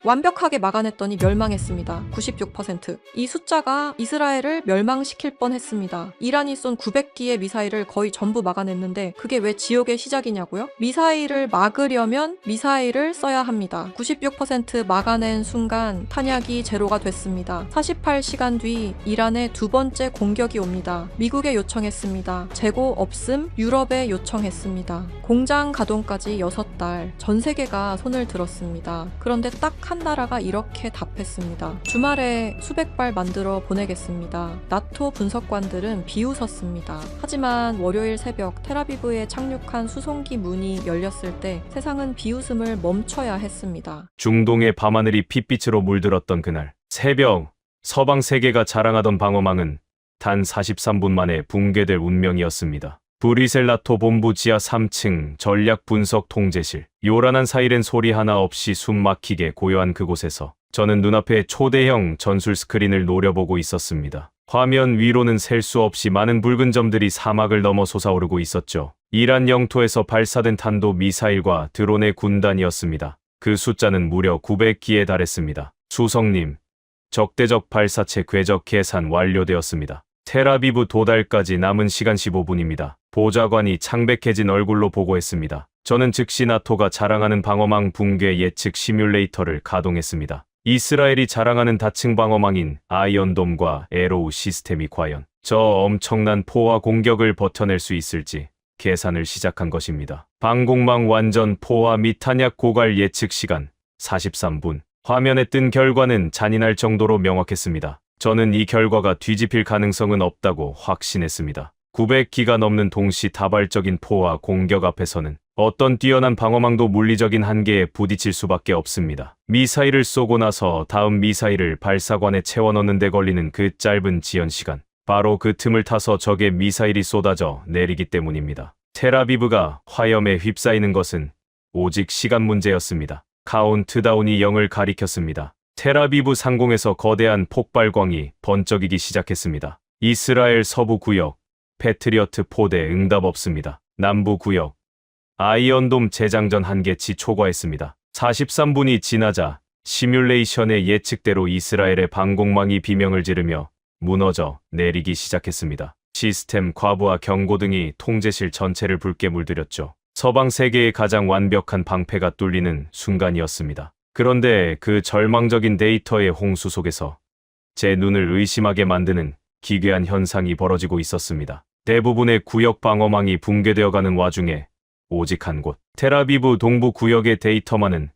완벽하게 막아냈더니 멸망했습니다. 96%. 이 숫자가 이스라엘을 멸망시킬 뻔했습니다. 이란이 쏜 900기의 미사일을 거의 전부 막아냈는데 그게 왜 지옥의 시작이냐고요? 미사일을 막으려면 미사일을 써야 합니다. 96% 막아낸 순간 탄약이 제로가 됐습니다. 48시간 뒤 이란의 두 번째 공격이 옵니다. 미국에 요청했습니다. 재고 없음, 유럽에 요청했습니다. 공장 가동까지 6달, 전 세계가 손을 들었습니다. 그런데 딱 한 나라가 이렇게 답했습니다. 주말에 수백 발 만들어 보내겠습니다. 나토 분석관들은 비웃었습니다. 하지만 월요일 새벽 텔아비브에 착륙한 수송기 문이 열렸을 때 세상은 비웃음을 멈춰야 했습니다. 중동의 밤하늘이 핏빛으로 물들었던 그날 새벽, 서방 세계가 자랑하던 방어망은 단 43분 만에 붕괴될 운명이었습니다. 브뤼셀 나토 본부 지하 3층 전략 분석 통제실. 요란한 사이렌 소리 하나 없이 숨 막히게 고요한 그곳에서 저는 눈앞에 초대형 전술 스크린을 노려보고 있었습니다. 화면 위로는 셀 수 없이 많은 붉은 점들이 사막을 넘어 솟아오르고 있었죠. 이란 영토에서 발사된 탄도 미사일과 드론의 군단이었습니다. 그 숫자는 무려 900기에 달했습니다. 수석님, 적대적 발사체 궤적 계산 완료되었습니다. 텔아비브 도달까지 남은 시간 15분입니다. 보좌관이 창백해진 얼굴로 보고했습니다. 저는 즉시 나토가 자랑하는 방어망 붕괴 예측 시뮬레이터를 가동했습니다. 이스라엘이 자랑하는 다층 방어망인 아이언돔과 에로우 시스템이 과연 저 엄청난 포화 공격을 버텨낼 수 있을지 계산을 시작한 것입니다. 방공망 완전 포화 및 탄약 고갈 예측 시간 43분. 화면에 뜬 결과는 잔인할 정도로 명확했습니다. 저는 이 결과가 뒤집힐 가능성은 없다고 확신했습니다. 900기가 넘는 동시다발적인 포화 공격 앞에서는 어떤 뛰어난 방어망도 물리적인 한계에 부딪힐 수밖에 없습니다. 미사일을 쏘고 나서 다음 미사일을 발사관에 채워넣는 데 걸리는 그 짧은 지연 시간. 바로 그 틈을 타서 적의 미사일이 쏟아져 내리기 때문입니다. 텔아비브가 화염에 휩싸이는 것은 오직 시간 문제였습니다. 카운트다운이 0을 가리켰습니다. 텔아비브 상공에서 거대한 폭발광이 번쩍이기 시작했습니다. 이스라엘 서부 구역, 패트리어트 포대 응답 없습니다. 남부 구역, 아이언돔 재장전 한계치 초과했습니다. 43분이 지나자 시뮬레이션의 예측대로 이스라엘의 방공망이 비명을 지르며 무너져 내리기 시작했습니다. 시스템 과부하 경고 등이 통제실 전체를 붉게 물들였죠. 서방 세계의 가장 완벽한 방패가 뚫리는 순간이었습니다. 그런데 그 절망적인 데이터의 홍수 속에서 제 눈을 의심하게 만드는 기괴한 현상이 벌어지고 있었습니다. 대부분의 구역 방어망이 붕괴되어가는 와중에 오직 한 곳, 텔아비브 동부 구역의 데이터만은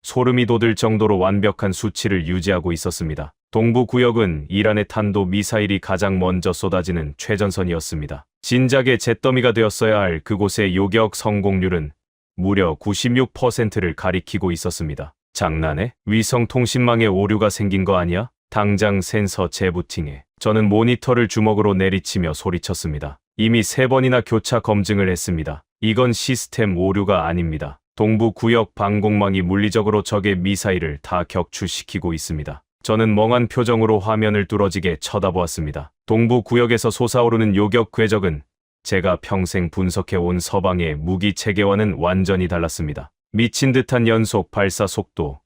소름이 돋을 정도로 완벽한 수치를 유지하고 있었습니다. 동부 구역은 이란의 탄도 미사일이 가장 먼저 쏟아지는 최전선이었습니다. 진작에 잿더미가 되었어야 할 그곳의 요격 성공률은 무려 96%를 가리키고 있었습니다. 장난해? 위성 통신망에 오류가 생긴 거 아니야? 당장 센서 재부팅해. 저는 모니터를 주먹으로 내리치며 소리쳤습니다. 이미 3번이나 교차 검증을 했습니다. 이건 시스템 오류가 아닙니다. 동부 구역 방공망이 물리적으로 적의 미사일을 다 격추시키고 있습니다. 저는 멍한 표정으로 화면을 뚫어지게 쳐다보았습니다. 동부 구역에서 솟아오르는 요격 궤적은 제가 평생 분석해온 서방의 무기 체계와는 완전히 달랐습니다. 미친 듯한 연속 발사 속도,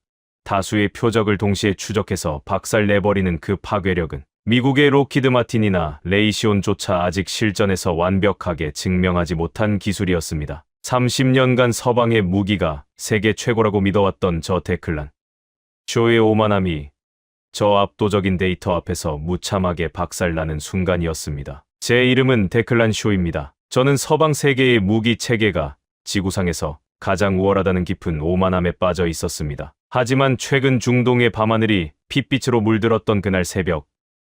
다수의 표적을 동시에 추적해서 박살내버리는 그 파괴력은 미국의 로키드 마틴이나 레이시온조차 아직 실전에서 완벽하게 증명하지 못한 기술이었습니다. 30년간 서방의 무기가 세계 최고라고 믿어왔던 저 데클란 쇼의 오만함이 저 압도적인 데이터 앞에서 무참하게 박살나는 순간이었습니다. 제 이름은 데클란 쇼입니다. 저는 서방 세계의 무기 체계가 지구상에서 가장 우월하다는 깊은 오만함에 빠져 있었습니다. 하지만 최근 중동의 밤하늘이 핏빛으로 물들었던 그날 새벽,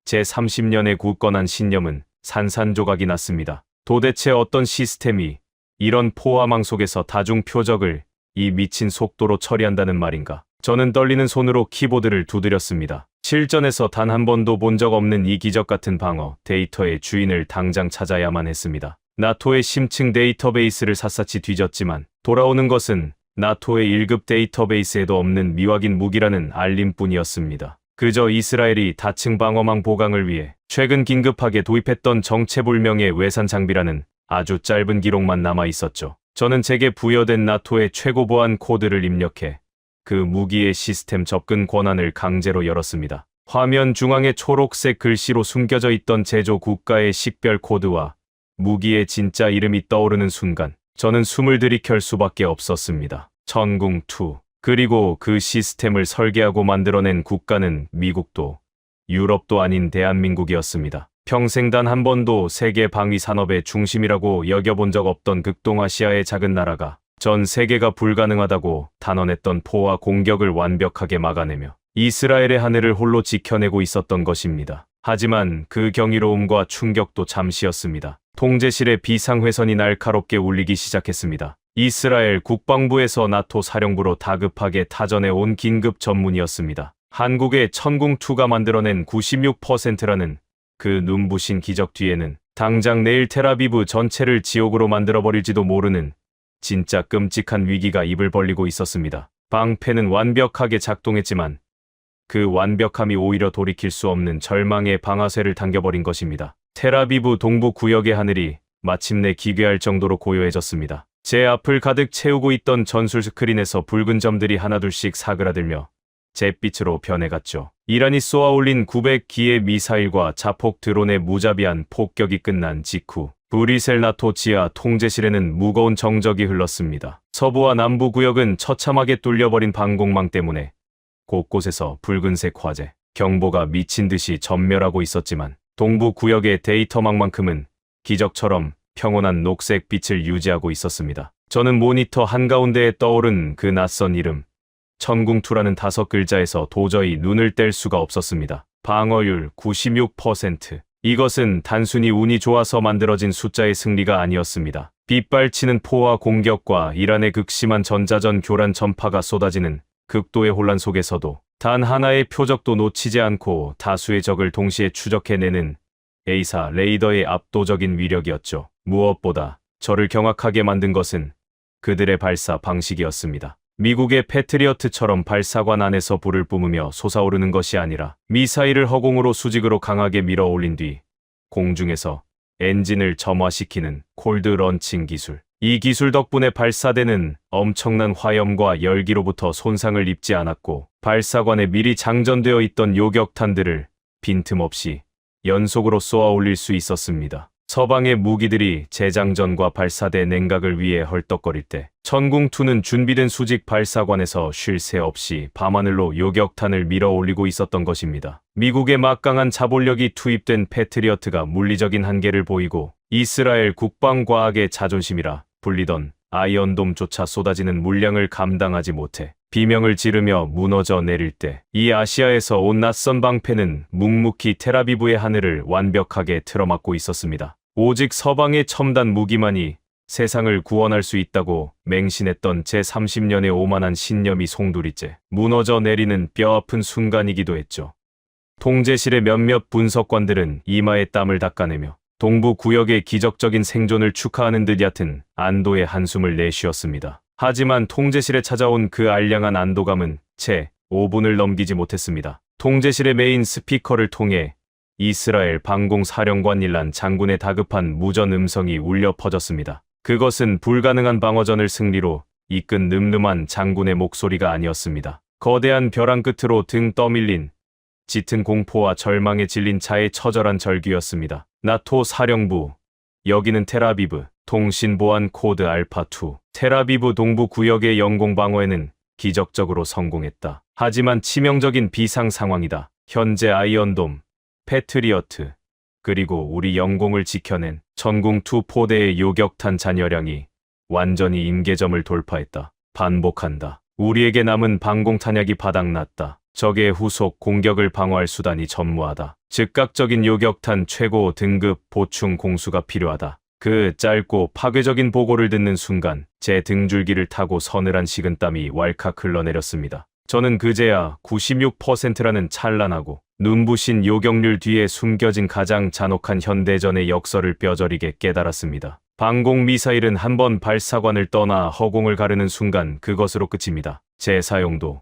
제 30년의 굳건한 신념은 산산조각이 났습니다. 도대체 어떤 시스템이 이런 포화망 속에서 다중 표적을 이 미친 속도로 처리한다는 말인가? 저는 떨리는 손으로 키보드를 두드렸습니다. 실전에서 단 한 번도 본 적 없는 이 기적 같은 방어 데이터의 주인을 당장 찾아야만 했습니다. 나토의 심층 데이터베이스를 샅샅이 뒤졌지만 돌아오는 것은 나토의 1급 데이터베이스에도 없는 미확인 무기라는 알림뿐이었습니다. 그저 이스라엘이 다층 방어망 보강을 위해 최근 긴급하게 도입했던 정체불명의 외산 장비라는 아주 짧은 기록만 남아 있었죠. 저는 제게 부여된 나토의 최고 보안 코드를 입력해 그 무기의 시스템 접근 권한을 강제로 열었습니다. 화면 중앙에 초록색 글씨로 숨겨져 있던 제조 국가의 식별 코드와 무기의 진짜 이름이 떠오르는 순간 저는 숨을 들이킬 수밖에 없었습니다. 천궁2. 그리고 그 시스템을 설계하고 만들어낸 국가는 미국도 유럽도 아닌 대한민국이었습니다. 평생 단 한 번도 세계 방위 산업의 중심이라고 여겨본 적 없던 극동아시아의 작은 나라가 전 세계가 불가능하다고 단언했던 포와 공격을 완벽하게 막아내며 이스라엘의 하늘을 홀로 지켜내고 있었던 것입니다. 하지만 그 경이로움과 충격도 잠시였습니다. 통제실의 비상회선이 날카롭게 울리기 시작했습니다. 이스라엘 국방부에서 나토 사령부로 다급하게 타전해 온 긴급 전문이었습니다. 한국의 천궁2가 만들어낸 96%라는 그 눈부신 기적 뒤에는 당장 내일 텔아비브 전체를 지옥으로 만들어버릴지도 모르는 진짜 끔찍한 위기가 입을 벌리고 있었습니다. 방패는 완벽하게 작동했지만 그 완벽함이 오히려 돌이킬 수 없는 절망의 방아쇠를 당겨버린 것입니다. 텔아비브 동부 구역의 하늘이 마침내 기괴할 정도로 고요해졌습니다. 제 앞을 가득 채우고 있던 전술 스크린에서 붉은 점들이 하나둘씩 사그라들며 잿빛으로 변해갔죠. 이란이 쏘아올린 900기의 미사일과 자폭 드론의 무자비한 폭격이 끝난 직후 브뤼셀 나토 지하 통제실에는 무거운 정적이 흘렀습니다. 서부와 남부 구역은 처참하게 뚫려버린 방공망 때문에 곳곳에서 붉은색 화재, 경보가 미친 듯이 전멸하고 있었지만 동부 구역의 데이터망만큼은 기적처럼 평온한 녹색 빛을 유지하고 있었습니다. 저는 모니터 한가운데에 떠오른 그 낯선 이름, 천궁2라는 5글자에서 도저히 눈을 뗄 수가 없었습니다. 방어율 96%. 이것은 단순히 운이 좋아서 만들어진 숫자의 승리가 아니었습니다. 빗발치는 포와 공격과 이란의 극심한 전자전 교란 전파가 쏟아지는 극도의 혼란 속에서도 단 하나의 표적도 놓치지 않고 다수의 적을 동시에 추적해내는 A사 레이더의 압도적인 위력이었죠. 무엇보다 저를 경악하게 만든 것은 그들의 발사 방식이었습니다. 미국의 패트리어트처럼 발사관 안에서 불을 뿜으며 솟아오르는 것이 아니라 미사일을 허공으로 수직으로 강하게 밀어 올린 뒤 공중에서 엔진을 점화시키는 콜드 런칭 기술. 이 기술 덕분에 발사대는 엄청난 화염과 열기로부터 손상을 입지 않았고 발사관에 미리 장전되어 있던 요격탄들을 빈틈없이 연속으로 쏘아 올릴 수 있었습니다. 서방의 무기들이 재장전과 발사대 냉각을 위해 헐떡거릴 때 천궁2는 준비된 수직 발사관에서 쉴 새 없이 밤하늘로 요격탄을 밀어 올리고 있었던 것입니다. 미국의 막강한 자본력이 투입된 패트리어트가 물리적인 한계를 보이고 이스라엘 국방과학의 자존심이라 불리던 아이언돔조차 쏟아지는 물량을 감당하지 못해 비명을 지르며 무너져 내릴 때 이 아시아에서 온 낯선 방패는 묵묵히 텔아비브의 하늘을 완벽하게 틀어막고 있었습니다. 오직 서방의 첨단 무기만이 세상을 구원할 수 있다고 맹신했던 제 30년의 오만한 신념이 송두리째 무너져 내리는 뼈아픈 순간이기도 했죠. 통제실의 몇몇 분석관들은 이마에 땀을 닦아내며 동부 구역의 기적적인 생존을 축하하는 듯 얕은 안도의 한숨을 내쉬었습니다. 하지만 통제실에 찾아온 그 알량한 안도감은 채 5분을 넘기지 못했습니다. 통제실의 메인 스피커를 통해 이스라엘 방공사령관 일란 장군의 다급한 무전 음성이 울려 퍼졌습니다. 그것은 불가능한 방어전을 승리로 이끈 늠름한 장군의 목소리가 아니었습니다. 거대한 벼랑 끝으로 등 떠밀린 짙은 공포와 절망에 질린 차의 처절한 절규였습니다. 나토 사령부, 여기는 텔아비브, 통신보안 코드 알파2. 텔아비브 동부 구역의 영공 방어에는 기적적으로 성공했다. 하지만 치명적인 비상 상황이다. 현재 아이언돔, 패트리어트, 그리고 우리 영공을 지켜낸 천궁2 포대의 요격탄 잔여량이 완전히 임계점을 돌파했다. 반복한다. 우리에게 남은 방공탄약이 바닥났다. 적의 후속 공격을 방어할 수단이 전무하다. 즉각적인 요격탄 최고 등급 보충 공수가 필요하다. 그 짧고 파괴적인 보고를 듣는 순간 제 등줄기를 타고 서늘한 식은땀이 왈칵 흘러내렸습니다. 저는 그제야 96%라는 찬란하고 눈부신 요격률 뒤에 숨겨진 가장 잔혹한 현대전의 역설을 뼈저리게 깨달았습니다. 방공 미사일은 한번 발사관을 떠나 허공을 가르는 순간 그것으로 끝입니다. 재사용도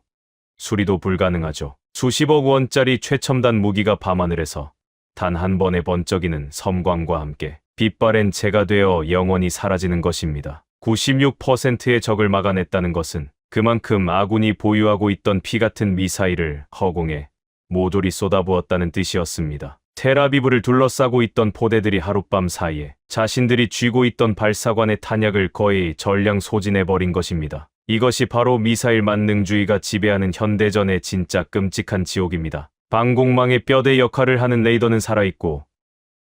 수리도 불가능하죠. 수십억 원짜리 최첨단 무기가 밤하늘에서 단 한 번에 번쩍이는 섬광과 함께 빛바랜 재가 되어 영원히 사라지는 것입니다. 96%의 적을 막아냈다는 것은 그만큼 아군이 보유하고 있던 피 같은 미사일을 허공에 모조리 쏟아부었다는 뜻이었습니다. 텔아비브를 둘러싸고 있던 포대들이 하룻밤 사이에 자신들이 쥐고 있던 발사관의 탄약을 거의 전량 소진해버린 것입니다. 이것이 바로 미사일 만능주의가 지배하는 현대전의 진짜 끔찍한 지옥입니다. 방공망의 뼈대 역할을 하는 레이더는 살아있고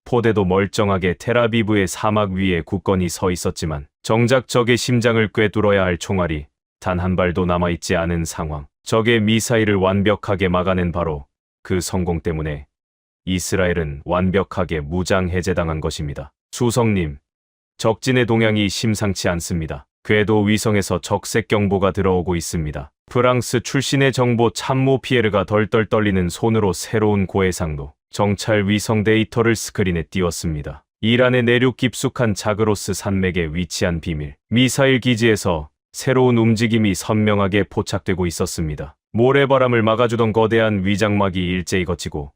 포대도 멀쩡하게 텔아비브의 사막 위에 굳건히 서 있었지만 정작 적의 심장을 꿰뚫어야 할 총알이 단 한 발도 남아있지 않은 상황. 적의 미사일을 완벽하게 막아낸 바로 그 성공 때문에 이스라엘은 완벽하게 무장 해제당한 것입니다. 수석님, 적진의 동향이 심상치 않습니다. 궤도 위성에서 적색 경보가 들어오고 있습니다. 프랑스 출신의 정보 참모 피에르가 덜덜 떨리는 손으로 새로운 고해상도 정찰 위성 데이터를 스크린에 띄웠습니다. 이란의 내륙 깊숙한 자그로스 산맥에 위치한 비밀 미사일 기지에서 새로운 움직임이 선명하게 포착되고 있었습니다. 모래바람을 막아주던 거대한 위장막이 일제히 걷히고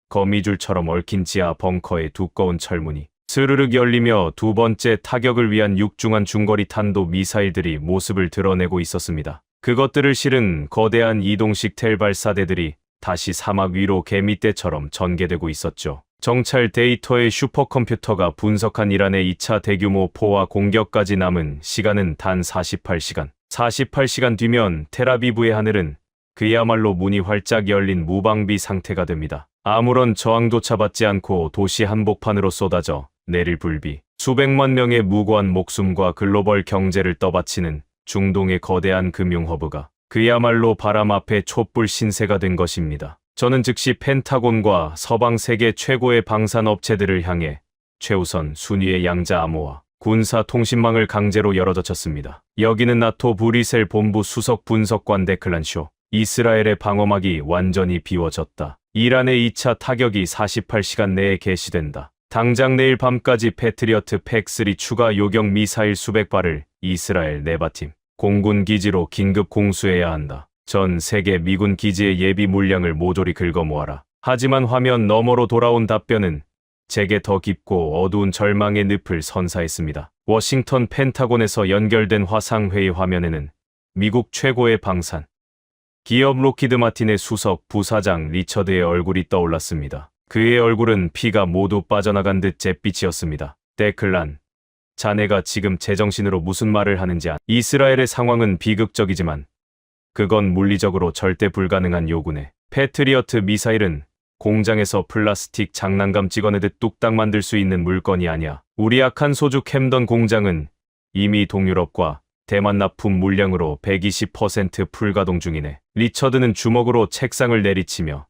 거미줄처럼 얽힌 지하 벙커의 두꺼운 철문이 스르륵 열리며 두 번째 타격을 위한 육중한 중거리 탄도 미사일들이 모습을 드러내고 있었습니다. 그것들을 실은 거대한 이동식 텔 발사대들이 다시 사막 위로 개미떼처럼 전개되고 있었죠. 정찰 데이터의 슈퍼컴퓨터가 분석한 이란의 2차 대규모 포화 공격까지 남은 시간은 단 48시간. 48시간 뒤면 텔아비브의 하늘은 그야말로 문이 활짝 열린 무방비 상태가 됩니다. 아무런 저항조차 받지 않고 도시 한복판으로 쏟아져 내릴 불비. 수백만 명의 무고한 목숨과 글로벌 경제를 떠받치는 중동의 거대한 금융허브가 그야말로 바람 앞에 촛불 신세가 된 것입니다. 저는 즉시 펜타곤과 서방 세계 최고의 방산 업체들을 향해 최우선 순위의 양자 암호화 군사 통신망을 강제로 열어젖혔습니다. 여기는 나토 브뤼셀 본부 수석 분석관 데클란쇼. 이스라엘의 방어막이 완전히 비워졌다. 이란의 2차 타격이 48시간 내에 개시된다. 당장 내일 밤까지 패트리어트 팩3 추가 요격 미사일 수백 발을 이스라엘 네바팀 공군 기지로 긴급 공수해야 한다. 전 세계 미군 기지의 예비 물량을 모조리 긁어모아라. 하지만 화면 너머로 돌아온 답변은 제게 더 깊고 어두운 절망의 늪을 선사했습니다. 워싱턴 펜타곤에서 연결된 화상회의 화면에는 미국 최고의 방산 기업 로키드 마틴의 수석 부사장 리처드의 얼굴이 떠올랐습니다. 그의 얼굴은 피가 모두 빠져나간 듯 잿빛이었습니다. 데클란, 자네가 지금 제정신으로 무슨 말을 하는지 이스라엘의 상황은 비극적이지만 그건 물리적으로 절대 불가능한 요구네. 패트리어트 미사일은 공장에서 플라스틱 장난감 찍어내듯 뚝딱 만들 수 있는 물건이 아니야. 우리 악한 소주 캠던 공장은 이미 동유럽과 대만 납품 물량으로 120% 불가동 중이네. 리처드는 주먹으로 책상을 내리치며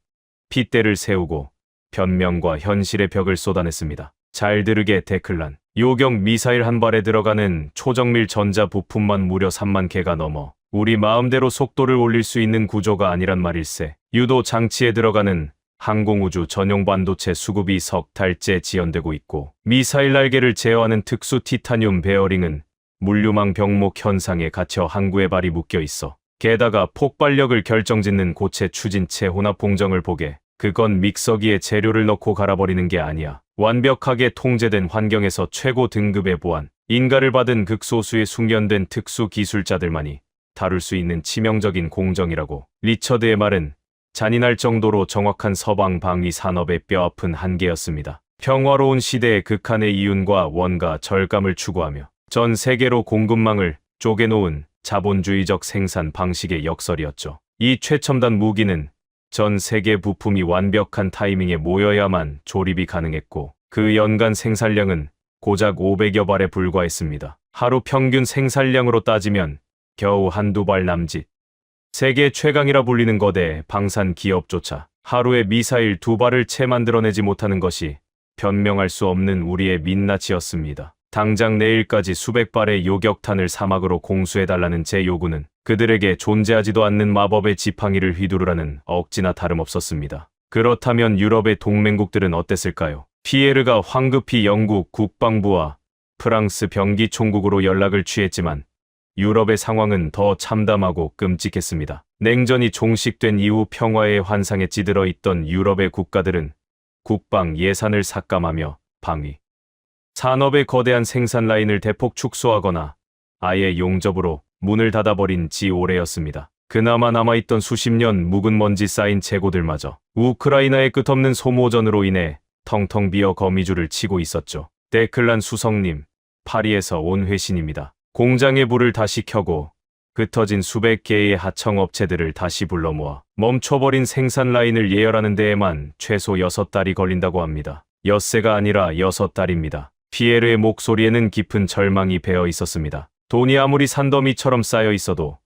핏대를 세우고 변명과 현실의 벽을 쏟아냈습니다. 잘 들으게 데클란. 요격 미사일 한 발에 들어가는 초정밀 전자 부품만 무려 3만 개가 넘어 우리 마음대로 속도를 올릴 수 있는 구조가 아니란 말일세. 유도 장치에 들어가는 항공우주 전용 반도체 수급이 석 달째 지연되고 있고 미사일 날개를 제어하는 특수 티타늄 베어링은 물류망 병목 현상에 갇혀 항구에 발이 묶여 있어. 게다가 폭발력을 결정짓는 고체 추진체 혼합 공정을 보게 그건 믹서기에 재료를 넣고 갈아버리는 게 아니야. 완벽하게 통제된 환경에서 최고 등급의 보안, 인가를 받은 극소수의 숙련된 특수 기술자들만이 다룰 수 있는 치명적인 공정이라고. 리처드의 말은 잔인할 정도로 정확한 서방 방위 산업의 뼈아픈 한계였습니다. 평화로운 시대의 극한의 이윤과 원가 절감을 추구하며 전 세계로 공급망을 쪼개놓은 자본주의적 생산 방식의 역설이었죠. 이 최첨단 무기는 전 세계 부품이 완벽한 타이밍에 모여야만 조립이 가능했고 그 연간 생산량은 고작 500여 발에 불과했습니다. 하루 평균 생산량으로 따지면 겨우 한두 발 남짓. 세계 최강이라 불리는 거대 방산 기업조차 하루에 미사일 2발을 채 만들어내지 못하는 것이 변명할 수 없는 우리의 민낯이었습니다. 당장 내일까지 수백 발의 요격탄을 사막으로 공수해달라는 제 요구는 그들에게 존재하지도 않는 마법의 지팡이를 휘두르라는 억지나 다름없었습니다. 그렇다면 유럽의 동맹국들은 어땠을까요? 피에르가 황급히 영국 국방부와 프랑스 병기총국으로 연락을 취했지만 유럽의 상황은 더 참담하고 끔찍했습니다. 냉전이 종식된 이후 평화의 환상에 찌들어 있던 유럽의 국가들은 국방 예산을 삭감하며 방위 산업의 거대한 생산 라인을 대폭 축소하거나 아예 용접으로 문을 닫아버린 지 오래였습니다. 그나마 남아있던 수십 년 묵은 먼지 쌓인 재고들마저 우크라이나의 끝없는 소모전으로 인해 텅텅 비어 거미줄을 치고 있었죠. 데클란 수석님, 파리에서 온 회신입니다. 공장의 불을 다시 켜고 흩어진 수백 개의 하청업체들을 다시 불러 모아 멈춰버린 생산 라인을 예열하는 데에만 최소 6달이 걸린다고 합니다. 엿새가 아니라 6달입니다. 피에르의 목소리에는 깊은 절망이 배어 있었습니다. 돈이 아무리 산더미처럼 쌓여 있어도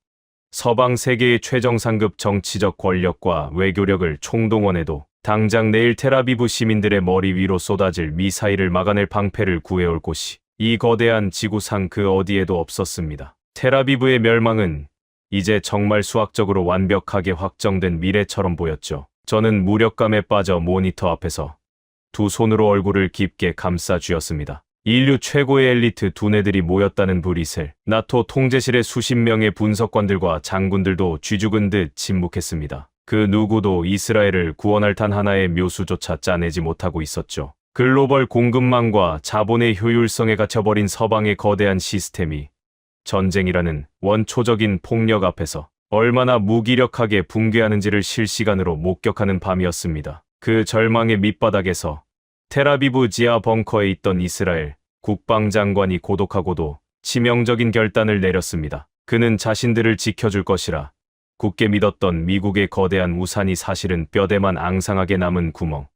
서방 세계의 최정상급 정치적 권력과 외교력을 총동원해도 당장 내일 텔아비브 시민들의 머리 위로 쏟아질 미사일을 막아낼 방패를 구해올 곳이 이 거대한 지구상 그 어디에도 없었습니다. 텔아비브의 멸망은 이제 정말 수학적으로 완벽하게 확정된 미래처럼 보였죠. 저는 무력감에 빠져 모니터 앞에서 두 손으로 얼굴을 깊게 감싸 쥐었습니다. 인류 최고의 엘리트 두뇌들이 모였다는 브뤼셀, 나토 통제실의 수십 명의 분석관들과 장군들도 쥐죽은 듯 침묵했습니다. 그 누구도 이스라엘을 구원할 단 하나의 묘수조차 짜내지 못하고 있었죠. 글로벌 공급망과 자본의 효율성에 갇혀버린 서방의 거대한 시스템이 전쟁이라는 원초적인 폭력 앞에서 얼마나 무기력하게 붕괴하는지를 실시간으로 목격하는 밤이었습니다. 그 절망의 밑바닥에서 텔아비브 지하 벙커에 있던 이스라엘 국방장관이 고독하고도 치명적인 결단을 내렸습니다. 그는 자신들을 지켜줄 것이라 굳게 믿었던 미국의 거대한 우산이 사실은 뼈대만 앙상하게 남은 구멍.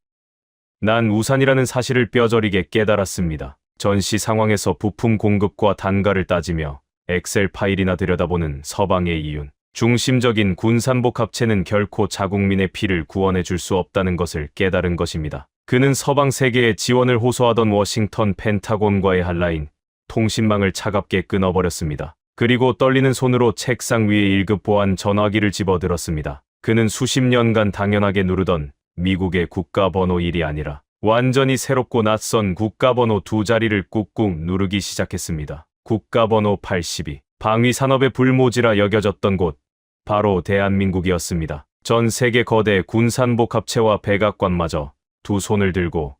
난 우산이라는 사실을 뼈저리게 깨달았습니다. 전시 상황에서 부품 공급과 단가를 따지며 엑셀 파일이나 들여다보는 서방의 이윤. 중심적인 군산복 합체는 결코 자국민의 피를 구원해 줄 수 없다는 것을 깨달은 것입니다. 그는 서방 세계에 지원을 호소하던 워싱턴 펜타곤과의 한라인, 통신망을 차갑게 끊어버렸습니다. 그리고 떨리는 손으로 책상 위에 1급 보안 전화기를 집어들었습니다. 그는 수십 년간 당연하게 누르던 미국의 국가번호 1이 아니라 완전히 새롭고 낯선 국가번호 2자리를 꾹꾹 누르기 시작했습니다. 국가번호 82. 방위산업의 불모지라 여겨졌던 곳, 바로 대한민국이었습니다. 전 세계 거대 군산복 합체와 백악관마저 두 손을 들고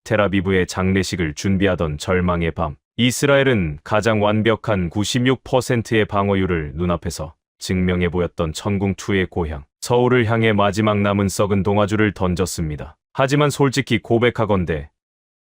텔아비브의 장례식을 준비하던 절망의 밤, 이스라엘은 가장 완벽한 96%의 방어율을 눈앞에서 증명해 보였던 천궁2의 고향, 서울을 향해 마지막 남은 썩은 동아줄을 던졌습니다. 하지만 솔직히 고백하건대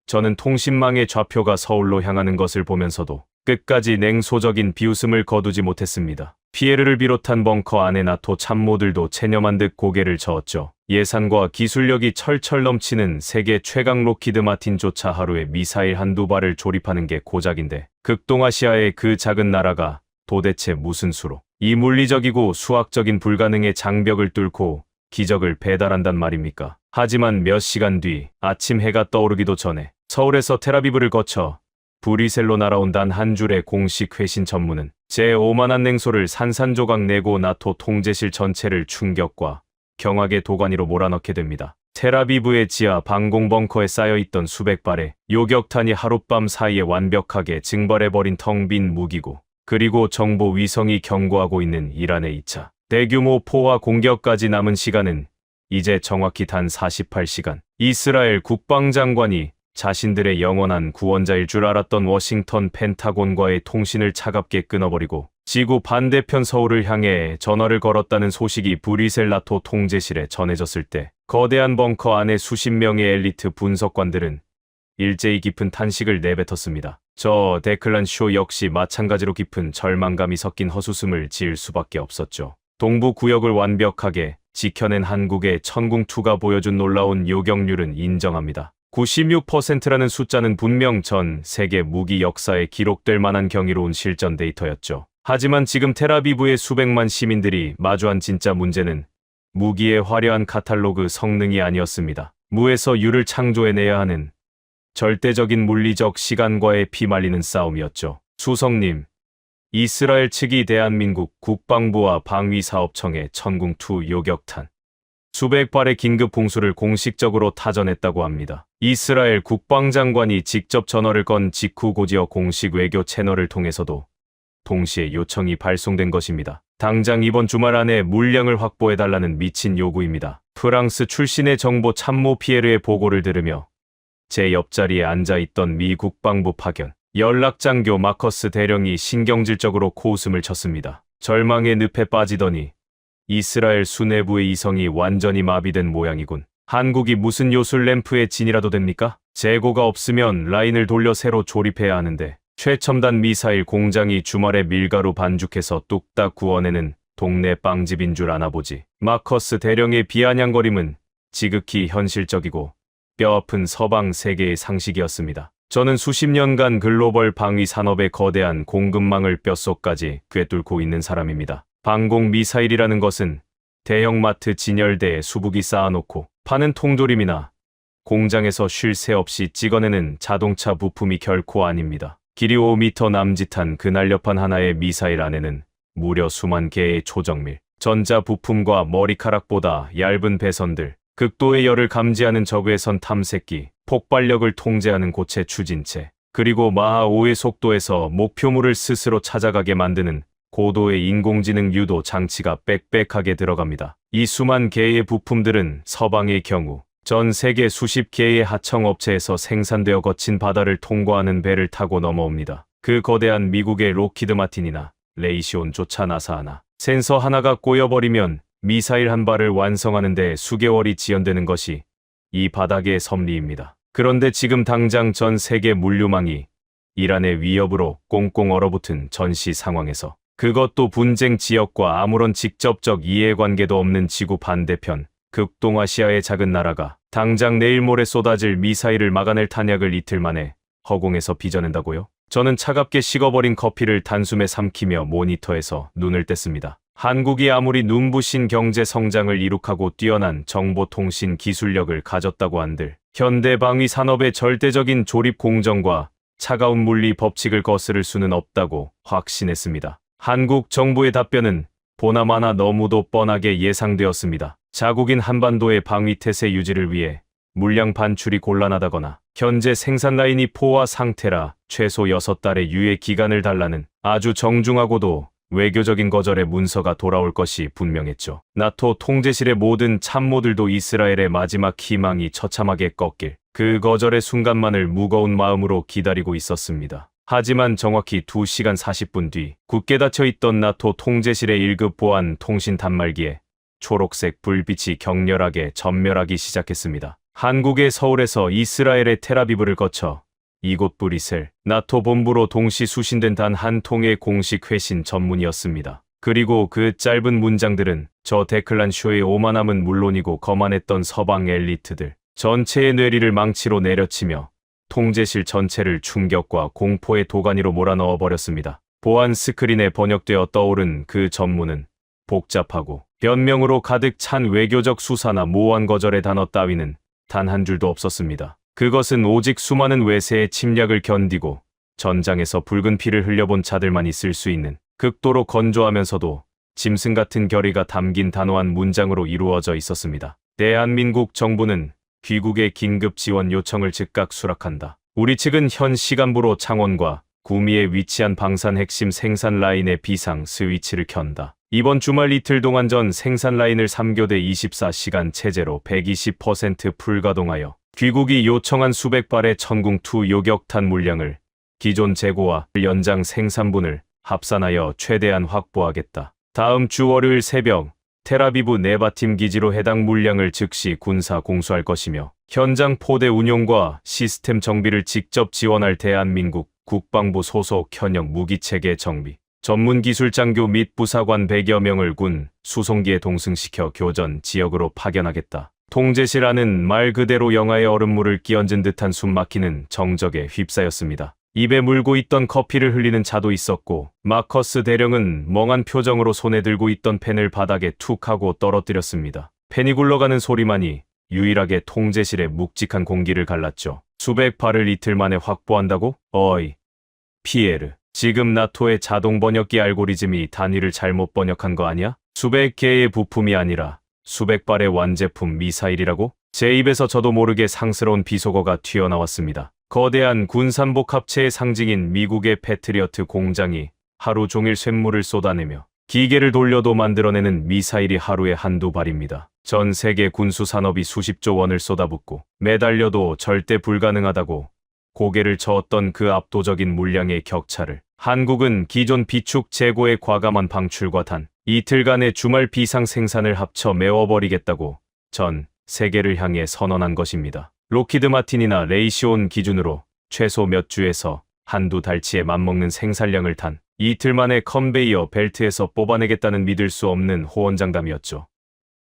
저는 통신망의 좌표가 서울로 향하는 것을 보면서도 끝까지 냉소적인 비웃음을 거두지 못했습니다. 피에르를 비롯한 벙커 안의 나토 참모들도 체념한 듯 고개를 저었죠. 예산과 기술력이 철철 넘치는 세계 최강 록히드 마틴조차 하루에 미사일 한두 발을 조립하는 게 고작인데 극동아시아의 그 작은 나라가 도대체 무슨 수로 이 물리적이고 수학적인 불가능의 장벽을 뚫고 기적을 배달한단 말입니까? 하지만 몇 시간 뒤 아침 해가 떠오르기도 전에 서울에서 텔아비브를 거쳐 브뤼셀로 날아온 단 한 줄의 공식 회신 전문은 제5만한 냉소를 산산조각 내고 나토 통제실 전체를 충격과 경악의 도가니로 몰아넣게 됩니다. 텔아비브의 지하 방공 벙커에 쌓여있던 수백 발의 요격탄이 하룻밤 사이에 완벽하게 증발해버린 텅 빈 무기고, 그리고 정보 위성이 경고하고 있는 이란의 2차 대규모 포화 공격까지 남은 시간은 이제 정확히 단 48시간. 이스라엘 국방장관이 자신들의 영원한 구원자일 줄 알았던 워싱턴 펜타곤과의 통신을 차갑게 끊어버리고 지구 반대편 서울을 향해 전화를 걸었다는 소식이 브뤼셀 나토 통제실에 전해졌을 때 거대한 벙커 안에 수십 명의 엘리트 분석관들은 일제히 깊은 탄식을 내뱉었습니다. 저 데클란 쇼 역시 마찬가지로 깊은 절망감이 섞인 헛웃음을 지을 수밖에 없었죠. 동부 구역을 완벽하게 지켜낸 한국의 천궁2가 보여준 놀라운 요격률은 인정합니다. 96%라는 숫자는 분명 전 세계 무기 역사에 기록될 만한 경이로운 실전 데이터였죠. 하지만 지금 텔아비브의 수백만 시민들이 마주한 진짜 문제는 무기의 화려한 카탈로그 성능이 아니었습니다. 무에서 유를 창조해내야 하는 절대적인 물리적 시간과의 피말리는 싸움이었죠. 수석님, 이스라엘 측이 대한민국 국방부와 방위사업청에 천궁2 요격탄 수백 발의 긴급 봉수를 공식적으로 타전했다고 합니다. 이스라엘 국방장관이 직접 전화를 건 직후 고지어 공식 외교 채널을 통해서도 동시에 요청이 발송된 것입니다. 당장 이번 주말 안에 물량을 확보해달라는 미친 요구입니다. 프랑스 출신의 정보 참모 피에르의 보고를 들으며 제 옆자리에 앉아있던 미 국방부 파견 연락장교 마커스 대령이 신경질적으로 코웃음을 쳤습니다. 절망의 늪에 빠지더니 이스라엘 수뇌부의 이성이 완전히 마비된 모양이군. 한국이 무슨 요술 램프의 진이라도 됩니까? 재고가 없으면 라인을 돌려 새로 조립해야 하는데 최첨단 미사일 공장이 주말에 밀가루 반죽해서 뚝딱 구워내는 동네 빵집인 줄 아나 보지. 마커스 대령의 비아냥거림은 지극히 현실적이고 뼈아픈 서방 세계의 상식이었습니다. 저는 수십 년간 글로벌 방위 산업의 거대한 공급망을 뼛속까지 꿰뚫고 있는 사람입니다. 방공 미사일이라는 것은 대형마트 진열대에 수북이 쌓아놓고 파는 통조림이나 공장에서 쉴 새 없이 찍어내는 자동차 부품이 결코 아닙니다. 길이 5m 남짓한 그 날렵한 하나의 미사일 안에는 무려 수만 개의 초정밀, 전자 부품과 머리카락보다 얇은 배선들, 극도의 열을 감지하는 적외선 탐색기, 폭발력을 통제하는 고체 추진체, 그리고 마하 5의 속도에서 목표물을 스스로 찾아가게 만드는 고도의 인공지능 유도 장치가 빽빽하게 들어갑니다. 이 수만 개의 부품들은 서방의 경우 전 세계 수십 개의 하청업체에서 생산되어 거친 바다를 통과하는 배를 타고 넘어옵니다. 그 거대한 미국의 로키드 마틴이나 레이시온조차 나사하나 센서 하나가 꼬여버리면 미사일 한 발을 완성하는 데 수개월이 지연되는 것이 이 바닥의 섭리입니다. 그런데 지금 당장 전 세계 물류망이 이란의 위협으로 꽁꽁 얼어붙은 전시 상황에서, 그것도 분쟁 지역과 아무런 직접적 이해관계도 없는 지구 반대편 극동아시아의 작은 나라가 당장 내일 모레 쏟아질 미사일을 막아낼 탄약을 이틀 만에 허공에서 빚어낸다고요? 저는 차갑게 식어버린 커피를 단숨에 삼키며 모니터에서 눈을 뗐습니다. 한국이 아무리 눈부신 경제 성장을 이룩하고 뛰어난 정보통신 기술력을 가졌다고 한들 현대 방위 산업의 절대적인 조립 공정과 차가운 물리 법칙을 거스를 수는 없다고 확신했습니다. 한국 정부의 답변은 보나마나 너무도 뻔하게 예상되었습니다. 자국인 한반도의 방위 태세 유지를 위해 물량 반출이 곤란하다거나 현재 생산 라인이 포화 상태라 최소 6달의 유예 기간을 달라는 아주 정중하고도 외교적인 거절의 문서가 돌아올 것이 분명했죠. 나토 통제실의 모든 참모들도 이스라엘의 마지막 희망이 처참하게 꺾일 그 거절의 순간만을 무거운 마음으로 기다리고 있었습니다. 하지만 정확히 2시간 40분 뒤 굳게 닫혀있던 나토 통제실의 1급 보안 통신 단말기에 초록색 불빛이 격렬하게 전멸하기 시작했습니다. 한국의 서울에서 이스라엘의 텔아비브를 거쳐 이곳 브뤼셀 나토 본부로 동시 수신된 단 한 통의 공식 회신 전문이었습니다. 그리고 그 짧은 문장들은 저 데클란 쇼의 오만함은 물론이고 거만했던 서방 엘리트들 전체의 뇌리를 망치로 내려치며 통제실 전체를 충격과 공포의 도가니로 몰아넣어 버렸습니다. 보안 스크린에 번역되어 떠오른 그 전문은 복잡하고 변명으로 가득 찬 외교적 수사나 모호한 거절의 단어 따위는 단 한 줄도 없었습니다. 그것은 오직 수많은 외세의 침략을 견디고 전장에서 붉은 피를 흘려본 자들만이 쓸 수 있는 극도로 건조하면서도 짐승 같은 결의가 담긴 단호한 문장으로 이루어져 있었습니다. 대한민국 정부는 귀국의 긴급 지원 요청을 즉각 수락한다. 우리 측은 현 시간부로 창원과 구미에 위치한 방산 핵심 생산 라인의 비상 스위치를 켠다. 이번 주말 이틀 동안 전 생산 라인을 3교대 24시간 체제로 120% 풀가동하여 귀국이 요청한 수백 발의 천궁2 요격탄 물량을 기존 재고와 연장 생산분을 합산하여 최대한 확보하겠다. 다음 주 월요일 새벽 텔아비브 네바팀 기지로 해당 물량을 즉시 군사 공수할 것이며 현장 포대 운용과 시스템 정비를 직접 지원할 대한민국 국방부 소속 현역 무기체계 정비 전문 기술장교 및 부사관 100여 명을 군 수송기에 동승시켜 교전 지역으로 파견하겠다. 통제실 안은 말 그대로 영하의 얼음물을 끼얹은 듯한 숨막히는 정적에 휩싸였습니다. 입에 물고 있던 커피를 흘리는 자도 있었고 마커스 대령은 멍한 표정으로 손에 들고 있던 펜을 바닥에 툭 하고 떨어뜨렸습니다. 펜이 굴러가는 소리만이 유일하게 통제실의 묵직한 공기를 갈랐죠. 수백 발을 이틀 만에 확보한다고? 어이, 피에르. 지금 나토의 자동 번역기 알고리즘이 단위를 잘못 번역한 거 아니야? 수백 개의 부품이 아니라 수백 발의 완제품 미사일이라고? 제 입에서 저도 모르게 상스러운 비속어가 튀어나왔습니다. 거대한 군산복 합체의 상징인 미국의 패트리어트 공장이 하루 종일 쇳물을 쏟아내며 기계를 돌려도 만들어내는 미사일이 하루에 한두 발입니다. 전 세계 군수 산업이 수십조 원을 쏟아붓고 매달려도 절대 불가능하다고 고개를 저었던 그 압도적인 물량의 격차를 한국은 기존 비축 재고의 과감한 방출과 단 이틀간의 주말 비상 생산을 합쳐 메워버리겠다고 전 세계를 향해 선언한 것입니다. 록히드 마틴이나 레이시온 기준으로 최소 몇 주에서 한두 달치에 맞먹는 생산량을 단 이틀 만에 컨베이어 벨트에서 뽑아내겠다는 믿을 수 없는 호언장담이었죠.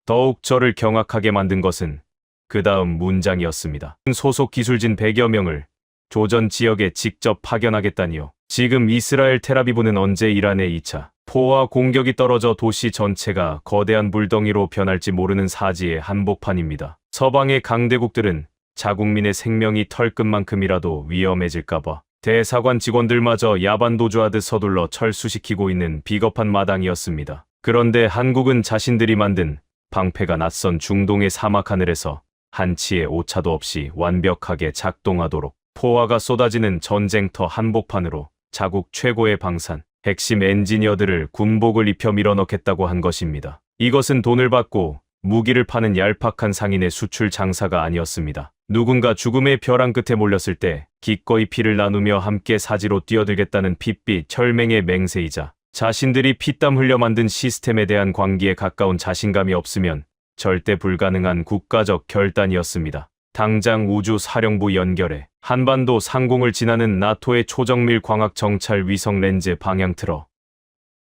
더욱 저를 경악하게 만든 것은 그 다음 문장이었습니다. 소속 기술진 100여 명을 조전 지역에 직접 파견하겠다니요. 지금 이스라엘 텔아비브는 언제 이란의 2차 포화 공격이 떨어져 도시 전체가 거대한 물덩이로 변할지 모르는 사지의 한복판입니다. 서방의 강대국들은 자국민의 생명이 털끝만큼이라도 위험해질까봐 대사관 직원들마저 야반도주하듯 서둘러 철수시키고 있는 비겁한 마당이었습니다. 그런데 한국은 자신들이 만든 방패가 낯선 중동의 사막 하늘에서 한치의 오차도 없이 완벽하게 작동하도록 포화가 쏟아지는 전쟁터 한복판으로 자국 최고의 방산, 핵심 엔지니어들을 군복을 입혀 밀어넣겠다고 한 것입니다. 이것은 돈을 받고 무기를 파는 얄팍한 상인의 수출 장사가 아니었습니다. 누군가 죽음의 벼랑 끝에 몰렸을 때 기꺼이 피를 나누며 함께 사지로 뛰어들겠다는 핏빛 철맹의 맹세이자 자신들이 피땀 흘려 만든 시스템에 대한 광기에 가까운 자신감이 없으면 절대 불가능한 국가적 결단이었습니다. 당장 우주사령부 연결해 한반도 상공을 지나는 나토의 초정밀 광학 정찰 위성 렌즈 방향 틀어.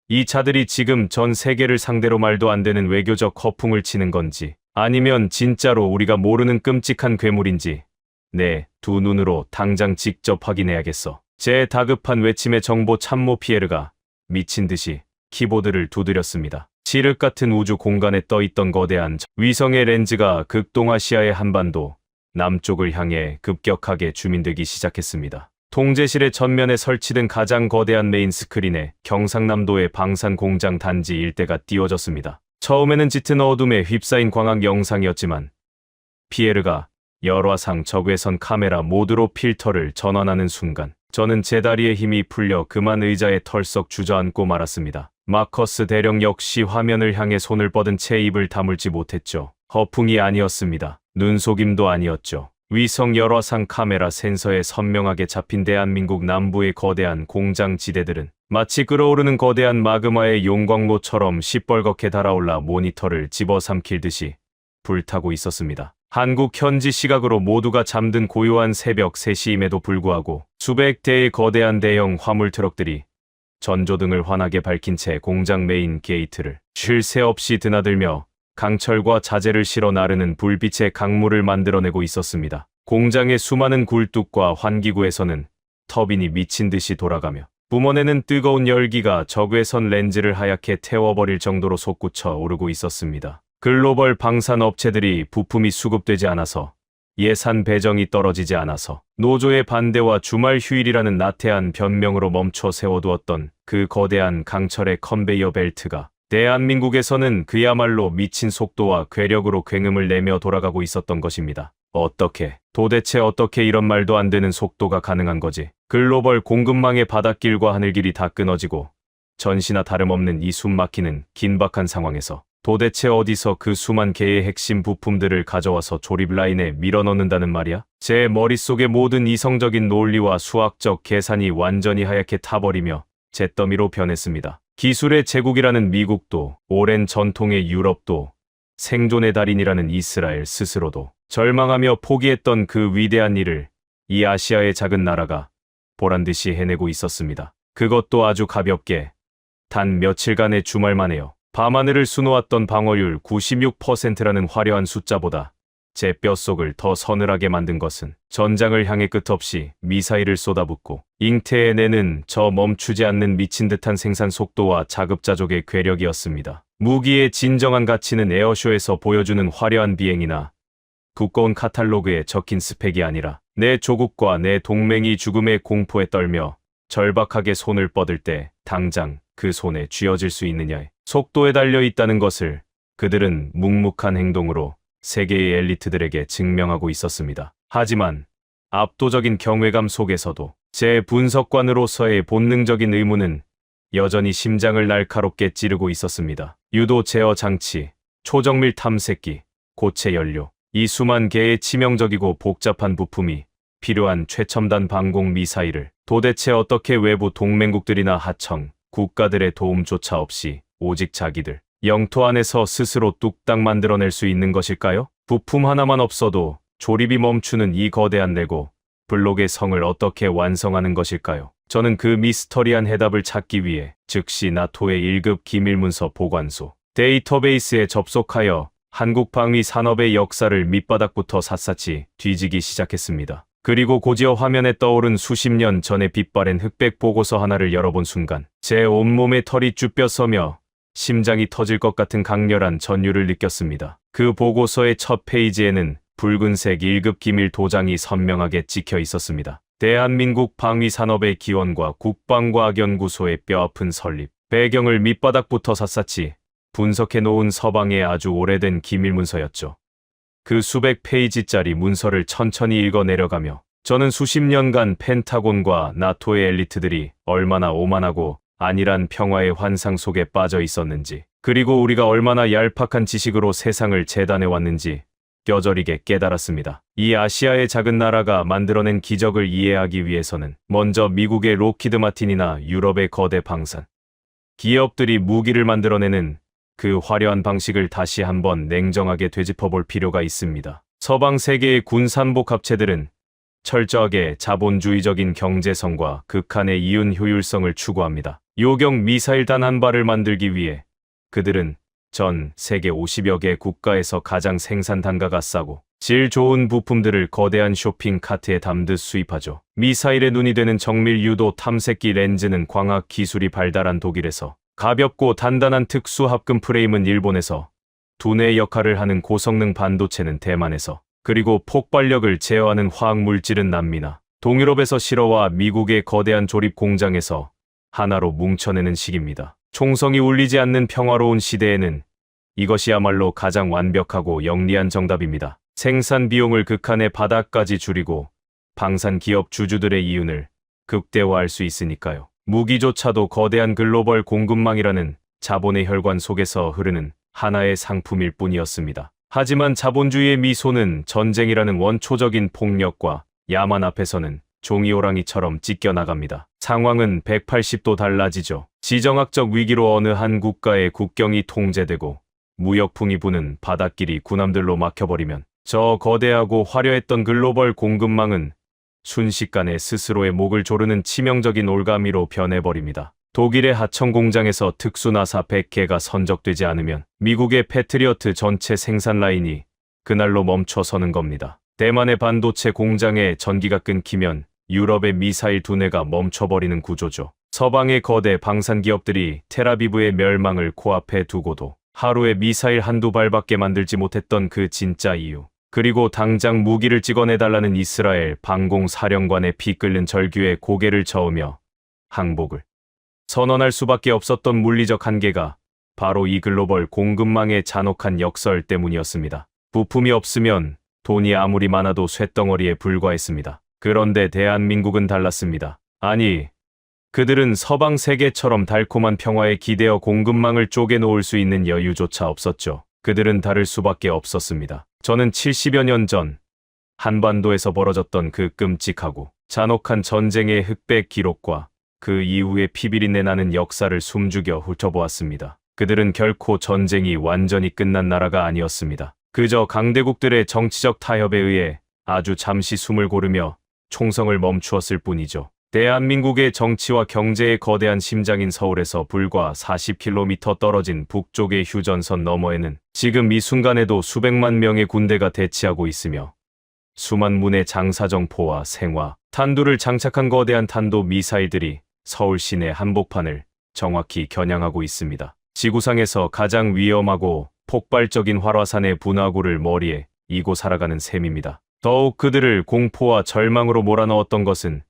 이 차들이 지금 전 세계를 상대로 말도 안 되는 외교적 허풍을 치는 건지 아니면 진짜로 우리가 모르는 끔찍한 괴물인지 네, 두 눈으로 당장 직접 확인해야겠어. 제 다급한 외침에 정보 참모 피에르가 미친 듯이 키보드를 두드렸습니다. 칠흑 같은 우주 공간에 떠있던 거대한 위성의 렌즈가 극동아시아의 한반도 남쪽을 향해 급격하게 주민되기 시작했습니다. 통제실의 전면에 설치된 가장 거대한 메인 스크린에 경상남도의 방산 공장 단지 일대가 띄워졌습니다. 처음에는 짙은 어둠에 휩싸인 광학 영상이었지만 피에르가 열화상 적외선 카메라 모드로 필터를 전환하는 순간 저는 제 다리에 힘이 풀려 그만 의자에 털썩 주저앉고 말았습니다. 마커스 대령 역시 화면을 향해 손을 뻗은 채 입을 다물지 못했죠. 허풍이 아니었습니다. 눈속임도 아니었죠. 위성 열화상 카메라 센서에 선명하게 잡힌 대한민국 남부의 거대한 공장 지대들은 마치 끓어오르는 거대한 마그마의 용광로처럼 시뻘겋게 달아올라 모니터를 집어삼킬 듯이 불타고 있었습니다. 한국 현지 시각으로 모두가 잠든 고요한 새벽 3시임에도 불구하고 수백 대의 거대한 대형 화물 트럭들이 전조등을 환하게 밝힌 채 공장 메인 게이트를 쉴 새 없이 드나들며 강철과 자재를 실어 나르는 불빛의 강물을 만들어내고 있었습니다. 공장의 수많은 굴뚝과 환기구에서는 터빈이 미친 듯이 돌아가며 뿜어내는 뜨거운 열기가 적외선 렌즈를 하얗게 태워버릴 정도로 솟구쳐 오르고 있었습니다. 글로벌 방산 업체들이 부품이 수급되지 않아서 예산 배정이 떨어지지 않아서 노조의 반대와 주말 휴일이라는 나태한 변명으로 멈춰 세워두었던 그 거대한 강철의 컨베이어 벨트가 대한민국에서는 그야말로 미친 속도와 괴력으로 굉음을 내며 돌아가고 있었던 것입니다. 도대체 어떻게 이런 말도 안 되는 속도가 가능한 거지? 글로벌 공급망의 바닷길과 하늘길이 다 끊어지고 전시나 다름없는 이 숨막히는 긴박한 상황에서 도대체 어디서 그 수만 개의 핵심 부품들을 가져와서 조립 라인에 밀어넣는다는 말이야? 제 머릿속의 모든 이성적인 논리와 수학적 계산이 완전히 하얗게 타버리며 잿더미로 변했습니다. 기술의 제국이라는 미국도, 오랜 전통의 유럽도, 생존의 달인이라는 이스라엘 스스로도 절망하며 포기했던 그 위대한 일을 이 아시아의 작은 나라가 보란듯이 해내고 있었습니다. 그것도 아주 가볍게 단 며칠간의 주말 만에요. 밤하늘을 수놓았던 방어율 96%라는 화려한 숫자보다 제 뼛속을 더 서늘하게 만든 것은 전장을 향해 끝없이 미사일을 쏟아붓고 잉태해내는 저 멈추지 않는 미친 듯한 생산 속도와 자급자족의 괴력이었습니다. 무기의 진정한 가치는 에어쇼에서 보여주는 화려한 비행이나 두꺼운 카탈로그에 적힌 스펙이 아니라 내 조국과 내 동맹이 죽음의 공포에 떨며 절박하게 손을 뻗을 때 당장 그 손에 쥐어질 수 있느냐에 속도에 달려 있다는 것을 그들은 묵묵한 행동으로 세계의 엘리트들에게 증명하고 있었습니다. 하지만 압도적인 경외감 속에서도 제 분석관으로서의 본능적인 의무는 여전히 심장을 날카롭게 찌르고 있었습니다. 유도 제어 장치, 초정밀 탐색기, 고체 연료, 이 수만 개의 치명적이고 복잡한 부품이 필요한 최첨단 방공 미사일을 도대체 어떻게 외부 동맹국들이나 하청, 국가들의 도움조차 없이 오직 자기들 영토 안에서 스스로 뚝딱 만들어낼 수 있는 것일까요? 부품 하나만 없어도 조립이 멈추는 이 거대한 레고 블록의 성을 어떻게 완성하는 것일까요? 저는 그 미스터리한 해답을 찾기 위해 즉시 나토의 1급 기밀문서 보관소 데이터베이스에 접속하여 한국 방위 산업의 역사를 밑바닥부터 샅샅이 뒤지기 시작했습니다. 그리고 곧이어 화면에 떠오른 수십 년 전의 빛바랜 흑백 보고서 하나를 열어본 순간 제 온몸에 털이 쭈뼛서며 심장이 터질 것 같은 강렬한 전율을 느꼈습니다. 그 보고서의 첫 페이지에는 붉은색 1급 기밀 도장이 선명하게 찍혀 있었습니다. 대한민국 방위산업의 기원과 국방과학연구소의 뼈아픈 설립, 배경을 밑바닥부터 샅샅이 분석해 놓은 서방의 아주 오래된 기밀문서였죠. 그 수백 페이지짜리 문서를 천천히 읽어 내려가며 저는 수십 년간 펜타곤과 나토의 엘리트들이 얼마나 오만하고 안일한 평화의 환상 속에 빠져 있었는지, 그리고 우리가 얼마나 얄팍한 지식으로 세상을 재단해 왔는지 뼈저리게 깨달았습니다. 이 아시아의 작은 나라가 만들어낸 기적을 이해하기 위해서는 먼저 미국의 록히드 마틴이나 유럽의 거대 방산 기업들이 무기를 만들어내는 그 화려한 방식을 다시 한번 냉정하게 되짚어볼 필요가 있습니다. 서방 세계의 군산복 합체들은 철저하게 자본주의적인 경제성과 극한의 이윤 효율성을 추구합니다. 요격 미사일 단 한 발을 만들기 위해 그들은 전 세계 50여 개 국가에서 가장 생산 단가가 싸고 질 좋은 부품들을 거대한 쇼핑 카트에 담듯 수입하죠. 미사일의 눈이 되는 정밀 유도 탐색기 렌즈는 광학 기술이 발달한 독일에서, 가볍고 단단한 특수 합금 프레임은 일본에서, 두뇌 역할을 하는 고성능 반도체는 대만에서, 그리고 폭발력을 제어하는 화학 물질은 남미나 동유럽에서 실어와 미국의 거대한 조립 공장에서 하나로 뭉쳐내는 식입니다. 총성이 울리지 않는 평화로운 시대에는 이것이야말로 가장 완벽하고 영리한 정답입니다. 생산 비용을 극한의 바닥까지 줄이고 방산 기업 주주들의 이윤을 극대화할 수 있으니까요. 무기조차도 거대한 글로벌 공급망이라는 자본의 혈관 속에서 흐르는 하나의 상품일 뿐이었습니다. 하지만 자본주의의 미소는 전쟁이라는 원초적인 폭력과 야만 앞에서는 종이호랑이처럼 찢겨나갑니다. 상황은 180도 달라지죠. 지정학적 위기로 어느 한 국가의 국경이 통제되고 무역풍이 부는 바닷길이 군함들로 막혀버리면 저 거대하고 화려했던 글로벌 공급망은 순식간에 스스로의 목을 조르는 치명적인 올가미로 변해버립니다. 독일의 하청 공장에서 특수나사 100개가 선적되지 않으면 미국의 패트리어트 전체 생산 라인이 그날로 멈춰서는 겁니다. 대만의 반도체 공장에 전기가 끊기면 유럽의 미사일 두뇌가 멈춰버리는 구조죠. 서방의 거대 방산 기업들이 텔아비브의 멸망을 코앞에 두고도 하루에 미사일 한두 발밖에 만들지 못했던 그 진짜 이유, 그리고 당장 무기를 찍어내달라는 이스라엘 방공사령관의 피 끓는 절규에 고개를 저으며 항복을 선언할 수밖에 없었던 물리적 한계가 바로 이 글로벌 공급망의 잔혹한 역설 때문이었습니다. 부품이 없으면 돈이 아무리 많아도 쇳덩어리에 불과했습니다. 그런데 대한민국은 달랐습니다. 아니, 그들은 서방 세계처럼 달콤한 평화에 기대어 공급망을 쪼개놓을 수 있는 여유조차 없었죠. 그들은 다를 수밖에 없었습니다. 저는 70여 년 전 한반도에서 벌어졌던 그 끔찍하고 잔혹한 전쟁의 흑백 기록과 그 이후의 피비린내 나는 역사를 숨죽여 훑어보았습니다. 그들은 결코 전쟁이 완전히 끝난 나라가 아니었습니다. 그저 강대국들의 정치적 타협에 의해 아주 잠시 숨을 고르며 총성을 멈추었을 뿐이죠. 대한민국의 정치와 경제의 거대한 심장인 서울에서 불과 40km 떨어진 북쪽의 휴전선 너머에는 지금 이 순간에도 수백만 명의 군대가 대치하고 있으며 수만 문의 장사정포와 생화, 탄두를 장착한 거대한 탄도 미사일들이 서울 시내 한복판을 정확히 겨냥하고 있습니다. 지구상에서 가장 위험하고 폭발적인 활화산의 분화구를 머리에 이고 살아가는 셈입니다. 더욱 그들을 공포와 절망으로 몰아넣었던 것은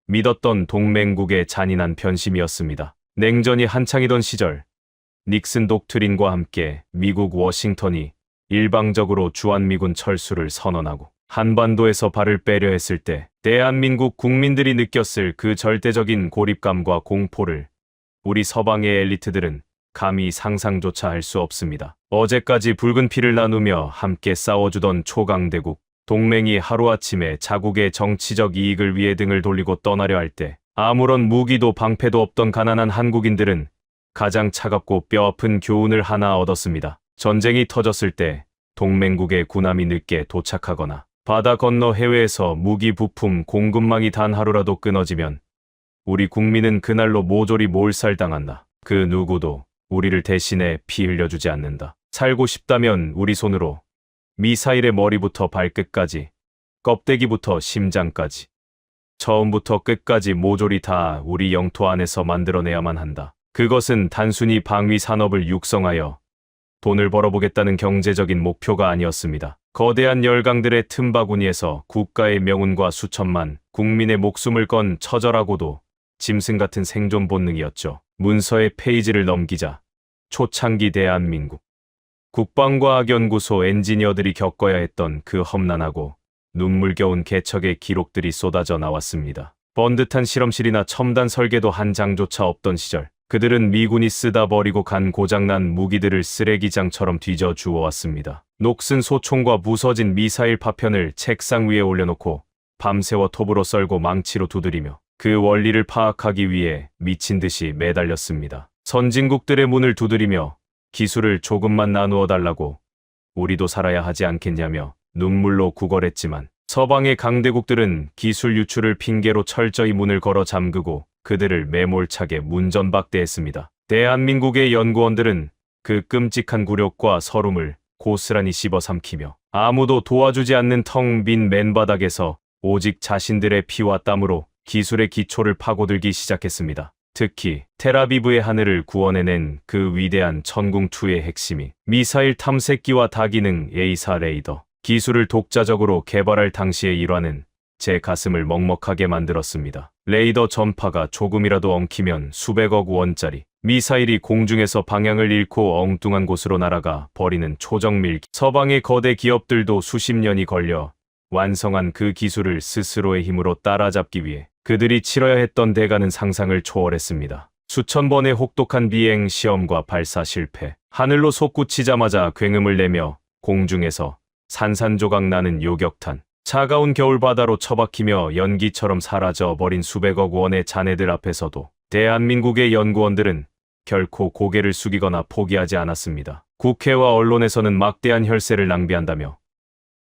믿었던 동맹국의 잔인한 변심이었습니다. 냉전이 한창이던 시절, 닉슨 독트린과 함께 미국 워싱턴이 일방적으로 주한미군 철수를 선언하고 한반도에서 발을 빼려 했을 때 대한민국 국민들이 느꼈을 그 절대적인 고립감과 공포를 우리 서방의 엘리트들은 감히 상상조차 할 수 없습니다. 어제까지 붉은 피를 나누며 함께 싸워주던 초강대국, 동맹이 하루아침에 자국의 정치적 이익을 위해 등을 돌리고 떠나려 할 때 아무런 무기도 방패도 없던 가난한 한국인들은 가장 차갑고 뼈아픈 교훈을 하나 얻었습니다. 전쟁이 터졌을 때 동맹국의 군함이 늦게 도착하거나 바다 건너 해외에서 무기 부품 공급망이 단 하루라도 끊어지면 우리 국민은 그날로 모조리 몰살당한다. 그 누구도 우리를 대신해 피 흘려주지 않는다. 살고 싶다면 우리 손으로 미사일의 머리부터 발끝까지, 껍데기부터 심장까지, 처음부터 끝까지 모조리 다 우리 영토 안에서 만들어내야만 한다. 그것은 단순히 방위 산업을 육성하여 돈을 벌어보겠다는 경제적인 목표가 아니었습니다. 거대한 열강들의 틈바구니에서 국가의 명운과 수천만 국민의 목숨을 건 처절하고도 짐승 같은 생존 본능이었죠. 문서의 페이지를 넘기자 초창기 대한민국 국방과학연구소 엔지니어들이 겪어야 했던 그 험난하고 눈물겨운 개척의 기록들이 쏟아져 나왔습니다. 번듯한 실험실이나 첨단 설계도 한 장조차 없던 시절, 그들은 미군이 쓰다 버리고 간 고장난 무기들을 쓰레기장처럼 뒤져 주워왔습니다. 녹슨 소총과 부서진 미사일 파편을 책상 위에 올려놓고 밤새워 톱으로 썰고 망치로 두드리며 그 원리를 파악하기 위해 미친 듯이 매달렸습니다. 선진국들의 문을 두드리며 기술을 조금만 나누어 달라고 우리도 살아야 하지 않겠냐며 눈물로 구걸했지만 서방의 강대국들은 기술 유출을 핑계로 철저히 문을 걸어 잠그고 그들을 매몰차게 문전박대했습니다. 대한민국의 연구원들은 그 끔찍한 굴욕과 서름을 고스란히 씹어삼키며 아무도 도와주지 않는 텅 빈 맨바닥에서 오직 자신들의 피와 땀으로 기술의 기초를 파고들기 시작했습니다. 특히 텔아비브의 하늘을 구원해낸 그 위대한 천궁2의 핵심이 미사일 탐색기와 다기능 A4 레이더 기술을 독자적으로 개발할 당시의 일화는 제 가슴을 먹먹하게 만들었습니다. 레이더 전파가 조금이라도 엉키면 수백억 원짜리 미사일이 공중에서 방향을 잃고 엉뚱한 곳으로 날아가 버리는 초정밀기. 서방의 거대 기업들도 수십 년이 걸려 완성한 그 기술을 스스로의 힘으로 따라잡기 위해 그들이 치러야 했던 대가는 상상을 초월했습니다. 수천 번의 혹독한 비행 시험과 발사 실패, 하늘로 솟구치자마자 굉음을 내며 공중에서 산산조각 나는 요격탄, 차가운 겨울바다로 처박히며 연기처럼 사라져버린 수백억 원의 잔해들 앞에서도 대한민국의 연구원들은 결코 고개를 숙이거나 포기하지 않았습니다. 국회와 언론에서는 막대한 혈세를 낭비한다며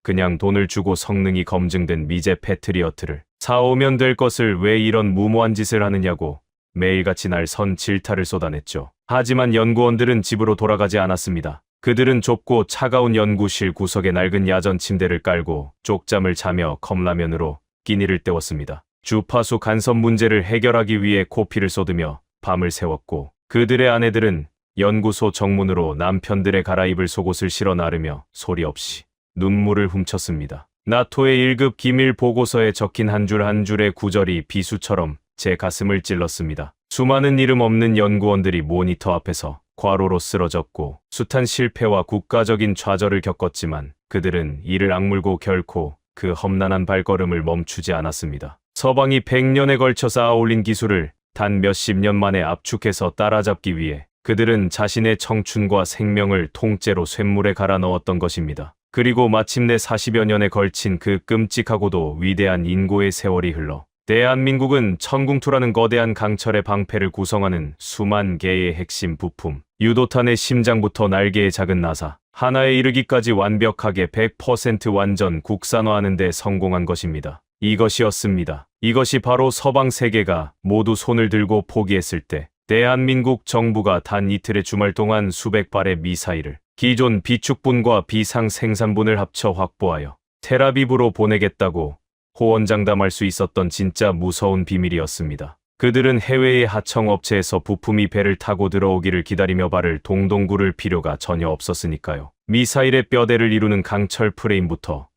그냥 돈을 주고 성능이 검증된 미제 패트리어트를 사오면 될 것을 왜 이런 무모한 짓을 하느냐고 매일같이 날 선 질타를 쏟아냈죠. 하지만 연구원들은 집으로 돌아가지 않았습니다. 그들은 좁고 차가운 연구실 구석에 낡은 야전 침대를 깔고 쪽잠을 자며 컵라면으로 끼니를 때웠습니다. 주파수 간섭 문제를 해결하기 위해 코피를 쏟으며 밤을 새웠고 그들의 아내들은 연구소 정문으로 남편들의 갈아입을 속옷을 실어 나르며 소리 없이 눈물을 훔쳤습니다. 나토의 1급 기밀 보고서에 적힌 한 줄 한 줄의 구절이 비수처럼 제 가슴을 찔렀습니다. 수많은 이름 없는 연구원들이 모니터 앞에서 과로로 쓰러졌고 숱한 실패와 국가적인 좌절을 겪었지만 그들은 이를 악물고 결코 그 험난한 발걸음을 멈추지 않았습니다. 서방이 100년에 걸쳐 쌓아 올린 기술을 단 몇십 년 만에 압축해서 따라잡기 위해 그들은 자신의 청춘과 생명을 통째로 쇳물에 갈아 넣었던 것입니다. 그리고 마침내 40여 년에 걸친 그 끔찍하고도 위대한 인고의 세월이 흘러 대한민국은 천궁2라는 거대한 강철의 방패를 구성하는 수만 개의 핵심 부품, 유도탄의 심장부터 날개의 작은 나사, 하나에 이르기까지 완벽하게 100% 완전 국산화하는 데 성공한 것입니다. 이것이었습니다. 이것이 바로 서방 세계가 모두 손을 들고 포기했을 때 대한민국 정부가 단 이틀의 주말 동안 수백 발의 미사일을 기존 비축분과 비상 생산분을 합쳐 확보하여 텔아비브로 보내겠다고 호언장담할 수 있었던 진짜 무서운 비밀이었습니다. 그들은 해외의 하청업체에서 부품이 배를 타고 들어오기를 기다리며 발을 동동 구를 필요가 전혀 없었으니까요. 미사일의 뼈대를 이루는 강철 프레임부터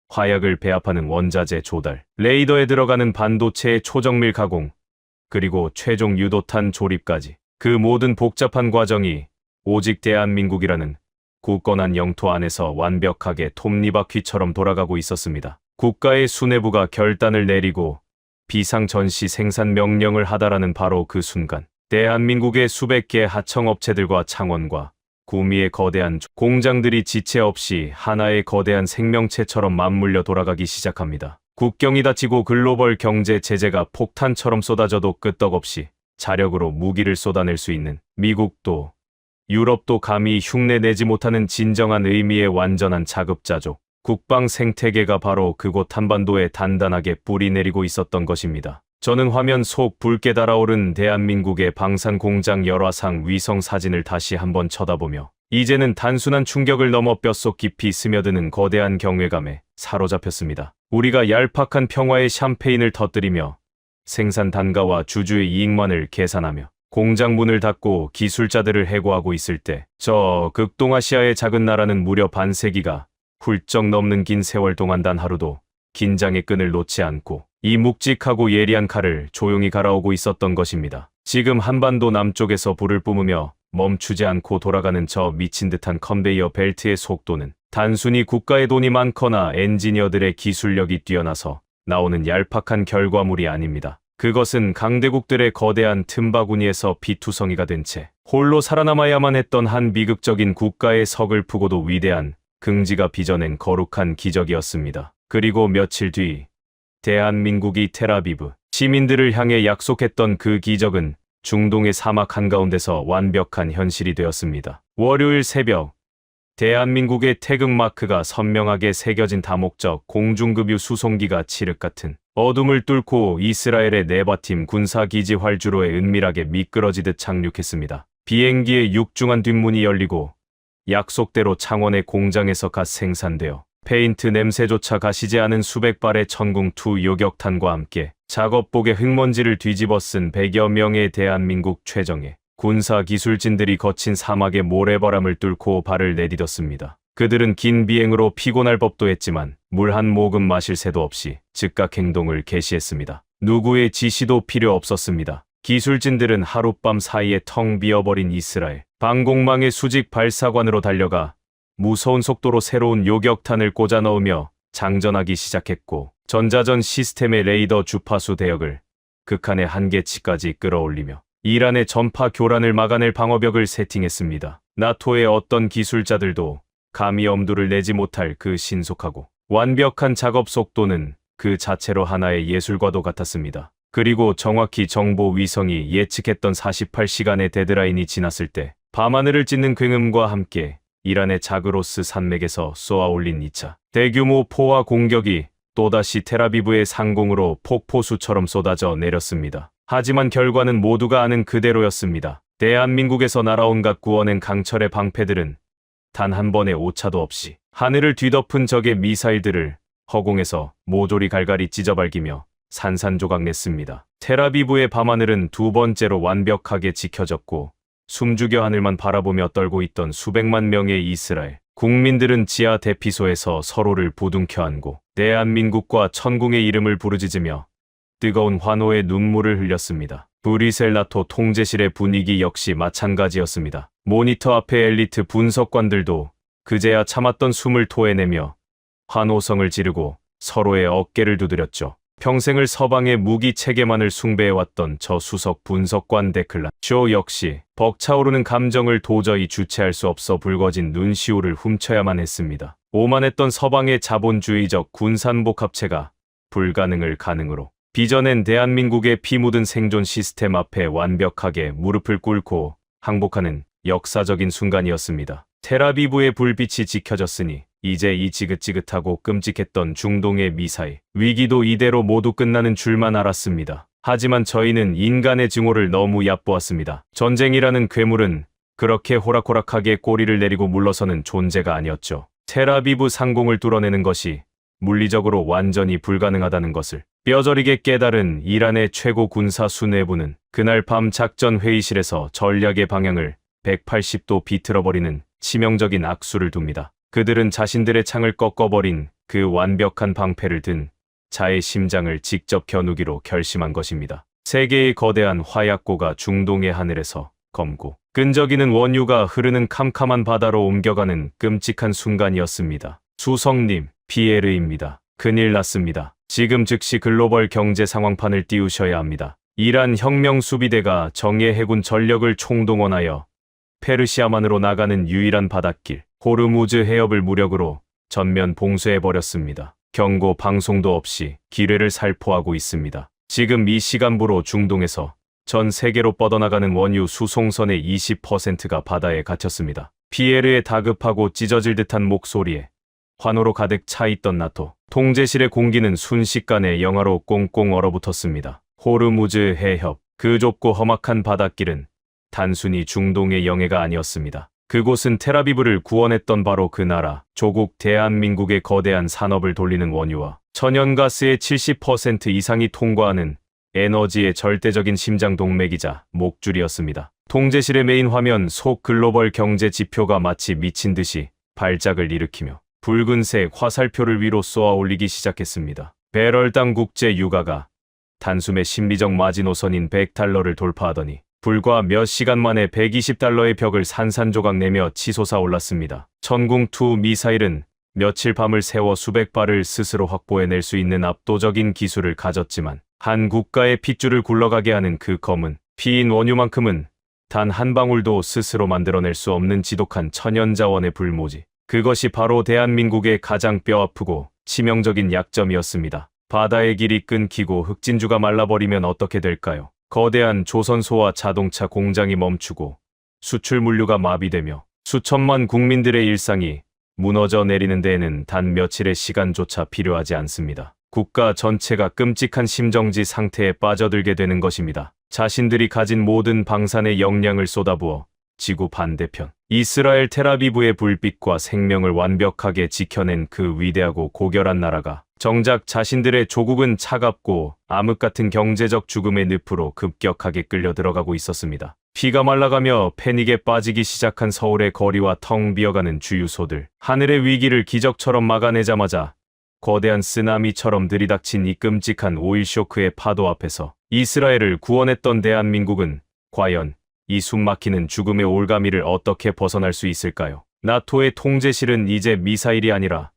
화약을 배합하는 원자재 조달, 레이더에 들어가는 반도체의 초정밀 가공, 그리고 최종 유도탄 조립까지 그 모든 복잡한 과정이 오직 대한민국이라는 굳건한 영토 안에서 완벽하게 톱니바퀴처럼 돌아가고 있었습니다. 국가의 수뇌부가 결단을 내리고 비상 전시 생산 명령을 하다라는 바로 그 순간 대한민국의 수백 개 하청업체들과 창원과 구미의 거대한 공장들이 지체 없이 하나의 거대한 생명체처럼 맞물려 돌아가기 시작합니다. 국경이 닫히고 글로벌 경제 제재가 폭탄처럼 쏟아져도 끄떡없이 자력으로 무기를 쏟아낼 수 있는 미국도 유럽도 감히 흉내내지 못하는 진정한 의미의 완전한 자급자족, 국방 생태계가 바로 그곳 한반도에 단단하게 뿌리내리고 있었던 것입니다. 저는 화면 속 붉게 달아오른 대한민국의 방산 공장 열화상 위성 사진을 다시 한번 쳐다보며 이제는 단순한 충격을 넘어 뼛속 깊이 스며드는 거대한 경외감에 사로잡혔습니다. 우리가 얄팍한 평화의 샴페인을 터뜨리며 생산 단가와 주주의 이익만을 계산하며 공장 문을 닫고 기술자들을 해고하고 있을 때 저 극동아시아의 작은 나라는 무려 반세기가 훌쩍 넘는 긴 세월 동안 단 하루도 긴장의 끈을 놓지 않고 이 묵직하고 예리한 칼을 조용히 갈아오고 있었던 것입니다. 지금 한반도 남쪽에서 불을 뿜으며 멈추지 않고 돌아가는 저 미친 듯한 컨베이어 벨트의 속도는 단순히 국가의 돈이 많거나 엔지니어들의 기술력이 뛰어나서 나오는 얄팍한 결과물이 아닙니다. 그것은 강대국들의 거대한 틈바구니에서 피투성이가 된 채 홀로 살아남아야만 했던 한 비극적인 국가의 서글프고도 위대한 긍지가 빚어낸 거룩한 기적이었습니다. 그리고 며칠 뒤 대한민국이 텔아비브 시민들을 향해 약속했던 그 기적은 중동의 사막 한가운데서 완벽한 현실이 되었습니다. 월요일 새벽 대한민국의 태극마크가 선명하게 새겨진 다목적 공중급유 수송기가 칠흑 같은 어둠을 뚫고 이스라엘의 네바팀 군사기지 활주로에 은밀하게 미끄러지듯 착륙했습니다. 비행기의 육중한 뒷문이 열리고 약속대로 창원의 공장에서 갓 생산되어 페인트 냄새조차 가시지 않은 수백 발의 천궁2 요격탄과 함께 작업복의 흙먼지를 뒤집어 쓴 100여 명의 대한민국 최정예 군사기술진들이 거친 사막의 모래바람을 뚫고 발을 내디뎠습니다. 그들은 긴 비행으로 피곤할 법도 했지만 물 한 모금 마실 새도 없이 즉각 행동을 개시했습니다. 누구의 지시도 필요 없었습니다. 기술진들은 하룻밤 사이에 텅 비어버린 이스라엘 방공망의 수직 발사관으로 달려가 무서운 속도로 새로운 요격탄을 꽂아 넣으며 장전하기 시작했고 전자전 시스템의 레이더 주파수 대역을 극한의 한계치까지 끌어올리며 이란의 전파 교란을 막아낼 방어벽을 세팅했습니다. 나토의 어떤 기술자들도 감히 엄두를 내지 못할 그 신속하고 완벽한 작업 속도는 그 자체로 하나의 예술과도 같았습니다. 그리고 정확히 정보 위성이 예측했던 48시간의 데드라인이 지났을 때 밤하늘을 찢는 굉음과 함께 이란의 자그로스 산맥에서 쏘아올린 2차 대규모 포화 공격이 또다시 텔아비브의 상공으로 폭포수처럼 쏟아져 내렸습니다. 하지만 결과는 모두가 아는 그대로였습니다. 대한민국에서 날아온 각 구워낸 강철의 방패들은 단 한 번의 오차도 없이 하늘을 뒤덮은 적의 미사일들을 허공에서 모조리 갈갈이 찢어발기며 산산조각 냈습니다. 텔아비브의 밤하늘은 두 번째로 완벽하게 지켜졌고 숨죽여 하늘만 바라보며 떨고 있던 수백만 명의 이스라엘 국민들은 지하 대피소에서 서로를 부둥켜 안고 대한민국과 천궁의 이름을 부르짖으며 뜨거운 환호의 눈물을 흘렸습니다. 브뤼셀 나토 통제실의 분위기 역시 마찬가지였습니다. 모니터 앞의 엘리트 분석관들도 그제야 참았던 숨을 토해내며 환호성을 지르고 서로의 어깨를 두드렸죠. 평생을 서방의 무기 체계만을 숭배해왔던 저 수석 분석관 데클란 쇼 역시 벅차오르는 감정을 도저히 주체할 수 없어 붉어진 눈시울을 훔쳐야만 했습니다. 오만했던 서방의 자본주의적 군산복 합체가 불가능을 가능으로 빚어낸 대한민국의 피 묻은 생존 시스템 앞에 완벽하게 무릎을 꿇고 항복하는 역사적인 순간이었습니다. 텔아비브의 불빛이 지켜졌으니 이제 이 지긋지긋하고 끔찍했던 중동의 미사일 위기도 이대로 모두 끝나는 줄만 알았습니다. 하지만 저희는 인간의 증오를 너무 얕보았습니다. 전쟁이라는 괴물은 그렇게 호락호락하게 꼬리를 내리고 물러서는 존재가 아니었죠. 텔아비브 상공을 뚫어내는 것이 물리적으로 완전히 불가능하다는 것을 뼈저리게 깨달은 이란의 최고 군사 수뇌부는 그날 밤 작전 회의실에서 전략의 방향을 180도 비틀어버리는 치명적인 악수를 둡니다. 그들은 자신들의 창을 꺾어버린 그 완벽한 방패를 든 자의 심장을 직접 겨누기로 결심한 것입니다. 세계의 거대한 화약고가 중동의 하늘에서 검고 끈적이는 원유가 흐르는 캄캄한 바다로 옮겨가는 끔찍한 순간이었습니다. 수석님, 피에르입니다. 큰일 났습니다. 지금 즉시 글로벌 경제 상황판을 띄우셔야 합니다. 이란 혁명 수비대가 정예 해군 전력을 총동원하여 페르시아만으로 나가는 유일한 바닷길 호르무즈 해협을 무력으로 전면 봉쇄해버렸습니다. 경고 방송도 없이 기뢰를 살포하고 있습니다. 지금 이 시간부로 중동에서 전 세계로 뻗어나가는 원유 수송선의 20%가 바다에 갇혔습니다. 피에르의 다급하고 찢어질 듯한 목소리에 환호로 가득 차 있던 나토 통제실의 공기는 순식간에 영하로 꽁꽁 얼어붙었습니다. 호르무즈 해협, 그 좁고 험악한 바닷길은 단순히 중동의 영해가 아니었습니다. 그곳은 텔아비브를 구원했던 바로 그 나라, 조국 대한민국의 거대한 산업을 돌리는 원유와 천연가스의 70% 이상이 통과하는 에너지의 절대적인 심장 동맥이자 목줄이었습니다. 통제실의 메인 화면 속 글로벌 경제 지표가 마치 미친 듯이 발작을 일으키며 붉은색 화살표를 위로 쏘아 올리기 시작했습니다. 배럴당 국제 유가가 단숨에 심리적 마지노선인 100달러를 돌파하더니 불과 몇 시간 만에 120달러의 벽을 산산조각 내며 치솟아 올랐습니다. 천궁2 미사일은 며칠 밤을 새워 수백 발을 스스로 확보해낼 수 있는 압도적인 기술을 가졌지만 한 국가의 핏줄을 굴러가게 하는 그 검은 피인 원유만큼은 단 한 방울도 스스로 만들어낼 수 없는 지독한 천연자원의 불모지. 그것이 바로 대한민국의 가장 뼈아프고 치명적인 약점이었습니다. 바다의 길이 끊기고 흑진주가 말라버리면 어떻게 될까요? 거대한 조선소와 자동차 공장이 멈추고 수출 물류가 마비되며 수천만 국민들의 일상이 무너져 내리는 데에는 단 며칠의 시간조차 필요하지 않습니다. 국가 전체가 끔찍한 심정지 상태에 빠져들게 되는 것입니다. 자신들이 가진 모든 방산의 역량을 쏟아부어 지구 반대편 이스라엘 텔아비브의 불빛과 생명을 완벽하게 지켜낸 그 위대하고 고결한 나라가 정작 자신들의 조국은 차갑고 암흑 같은 경제적 죽음의 늪으로 급격하게 끌려 들어가고 있었습니다. 피가 말라가며 패닉에 빠지기 시작한 서울의 거리와 텅 비어가는 주유소들. 하늘의 위기를 기적처럼 막아내자마자 거대한 쓰나미처럼 들이닥친 이 끔찍한 오일 쇼크의 파도 앞에서 이스라엘을 구원했던 대한민국은 과연 이 숨막히는 죽음의 올가미를 어떻게 벗어날 수 있을까요? 나토의 통제실은 이제 미사일이 아니라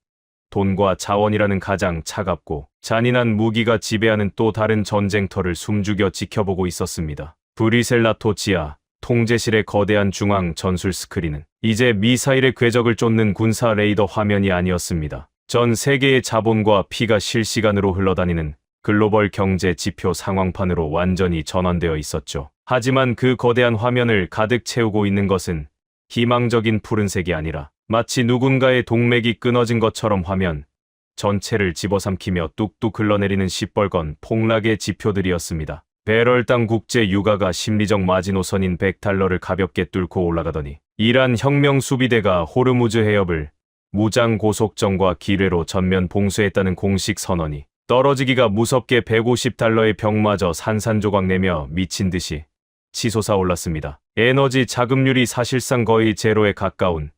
돈과 자원이라는 가장 차갑고 잔인한 무기가 지배하는 또 다른 전쟁터를 숨죽여 지켜보고 있었습니다. 브뤼셀 나토 지하 통제실의 거대한 중앙 전술 스크린은 이제 미사일의 궤적을 쫓는 군사 레이더 화면이 아니었습니다. 전 세계의 자본과 피가 실시간으로 흘러다니는 글로벌 경제 지표 상황판으로 완전히 전환되어 있었죠. 하지만 그 거대한 화면을 가득 채우고 있는 것은 희망적인 푸른색이 아니라 마치 누군가의 동맥이 끊어진 것처럼 화면 전체를 집어삼키며 뚝뚝 흘러내리는 시뻘건 폭락의 지표들이었습니다. 배럴당 국제 유가가 심리적 마지노선인 100달러를 가볍게 뚫고 올라가더니 이란 혁명 수비대가 호르무즈 해협을 무장 고속정과 기뢰로 전면 봉쇄했다는 공식 선언이 떨어지기가 무섭게 150달러의 벽마저 산산조각 내며 미친 듯이 치솟아 올랐습니다. 에너지 자급률이 사실상 거의 제로에 가까운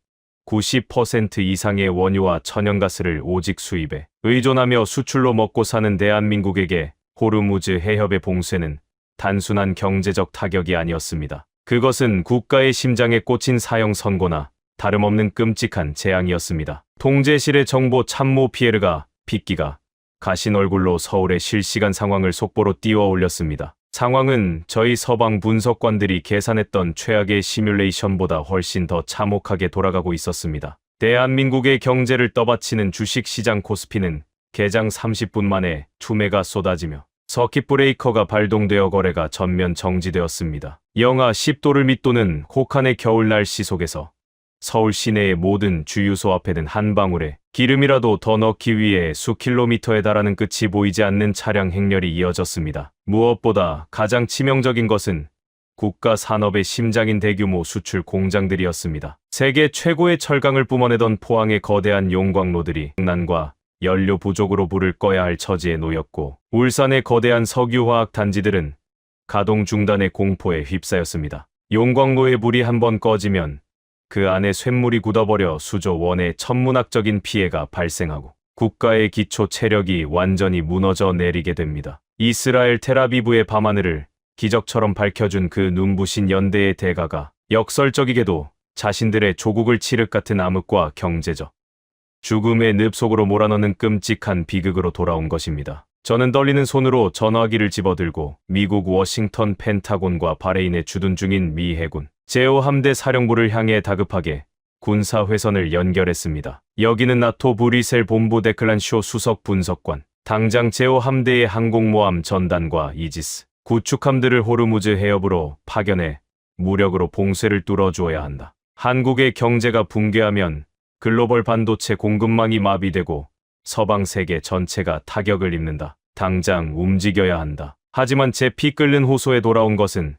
90% 이상의 원유와 천연가스를 오직 수입에 의존하며 수출로 먹고 사는 대한민국에게 호르무즈 해협의 봉쇄는 단순한 경제적 타격이 아니었습니다. 그것은 국가의 심장에 꽂힌 사형 선고나 다름없는 끔찍한 재앙이었습니다. 통제실의 정보 참모 피에르가 핏기가 가신 얼굴로 서울의 실시간 상황을 속보로 띄워 올렸습니다. 상황은 저희 서방 분석관들이 계산했던 최악의 시뮬레이션보다 훨씬 더 참혹하게 돌아가고 있었습니다. 대한민국의 경제를 떠받치는 주식시장 코스피는 개장 30분 만에 투매가 쏟아지며 서킷 브레이커가 발동되어 거래가 전면 정지되었습니다. 영하 10도를 밑도는 혹한의 겨울 날씨 속에서 서울 시내의 모든 주유소 앞에는 한 방울의 기름이라도 더 넣기 위해 수킬로미터에 달하는 끝이 보이지 않는 차량 행렬이 이어졌습니다. 무엇보다 가장 치명적인 것은 국가 산업의 심장인 대규모 수출 공장들이었습니다. 세계 최고의 철강을 뿜어내던 포항의 거대한 용광로들이 난과 연료 부족으로 불을 꺼야 할 처지에 놓였고 울산의 거대한 석유화학 단지들은 가동 중단의 공포에 휩싸였습니다. 용광로의 불이 한번 꺼지면 그 안에 쇳물이 굳어버려 수조 원의 천문학적인 피해가 발생하고 국가의 기초 체력이 완전히 무너져 내리게 됩니다. 이스라엘 텔아비브의 밤하늘을 기적처럼 밝혀준 그 눈부신 연대의 대가가 역설적이게도 자신들의 조국을 칠흑 같은 암흑과 경제적 죽음의 늪 속으로 몰아넣는 끔찍한 비극으로 돌아온 것입니다. 저는 떨리는 손으로 전화기를 집어들고 미국 워싱턴 펜타곤과 바레인에 주둔 중인 미 해군 제오 함대 사령부를 향해 다급하게 군사회선을 연결했습니다. 여기는 나토 브뤼셀 본부 데클란 쇼 수석 분석관. 당장 제오 함대의 항공모함 전단과 이지스, 구축함들을 호르무즈 해협으로 파견해 무력으로 봉쇄를 뚫어주어야 한다. 한국의 경제가 붕괴하면 글로벌 반도체 공급망이 마비되고 서방 세계 전체가 타격을 입는다. 당장 움직여야 한다. 하지만 제 피 끓는 호소에 돌아온 것은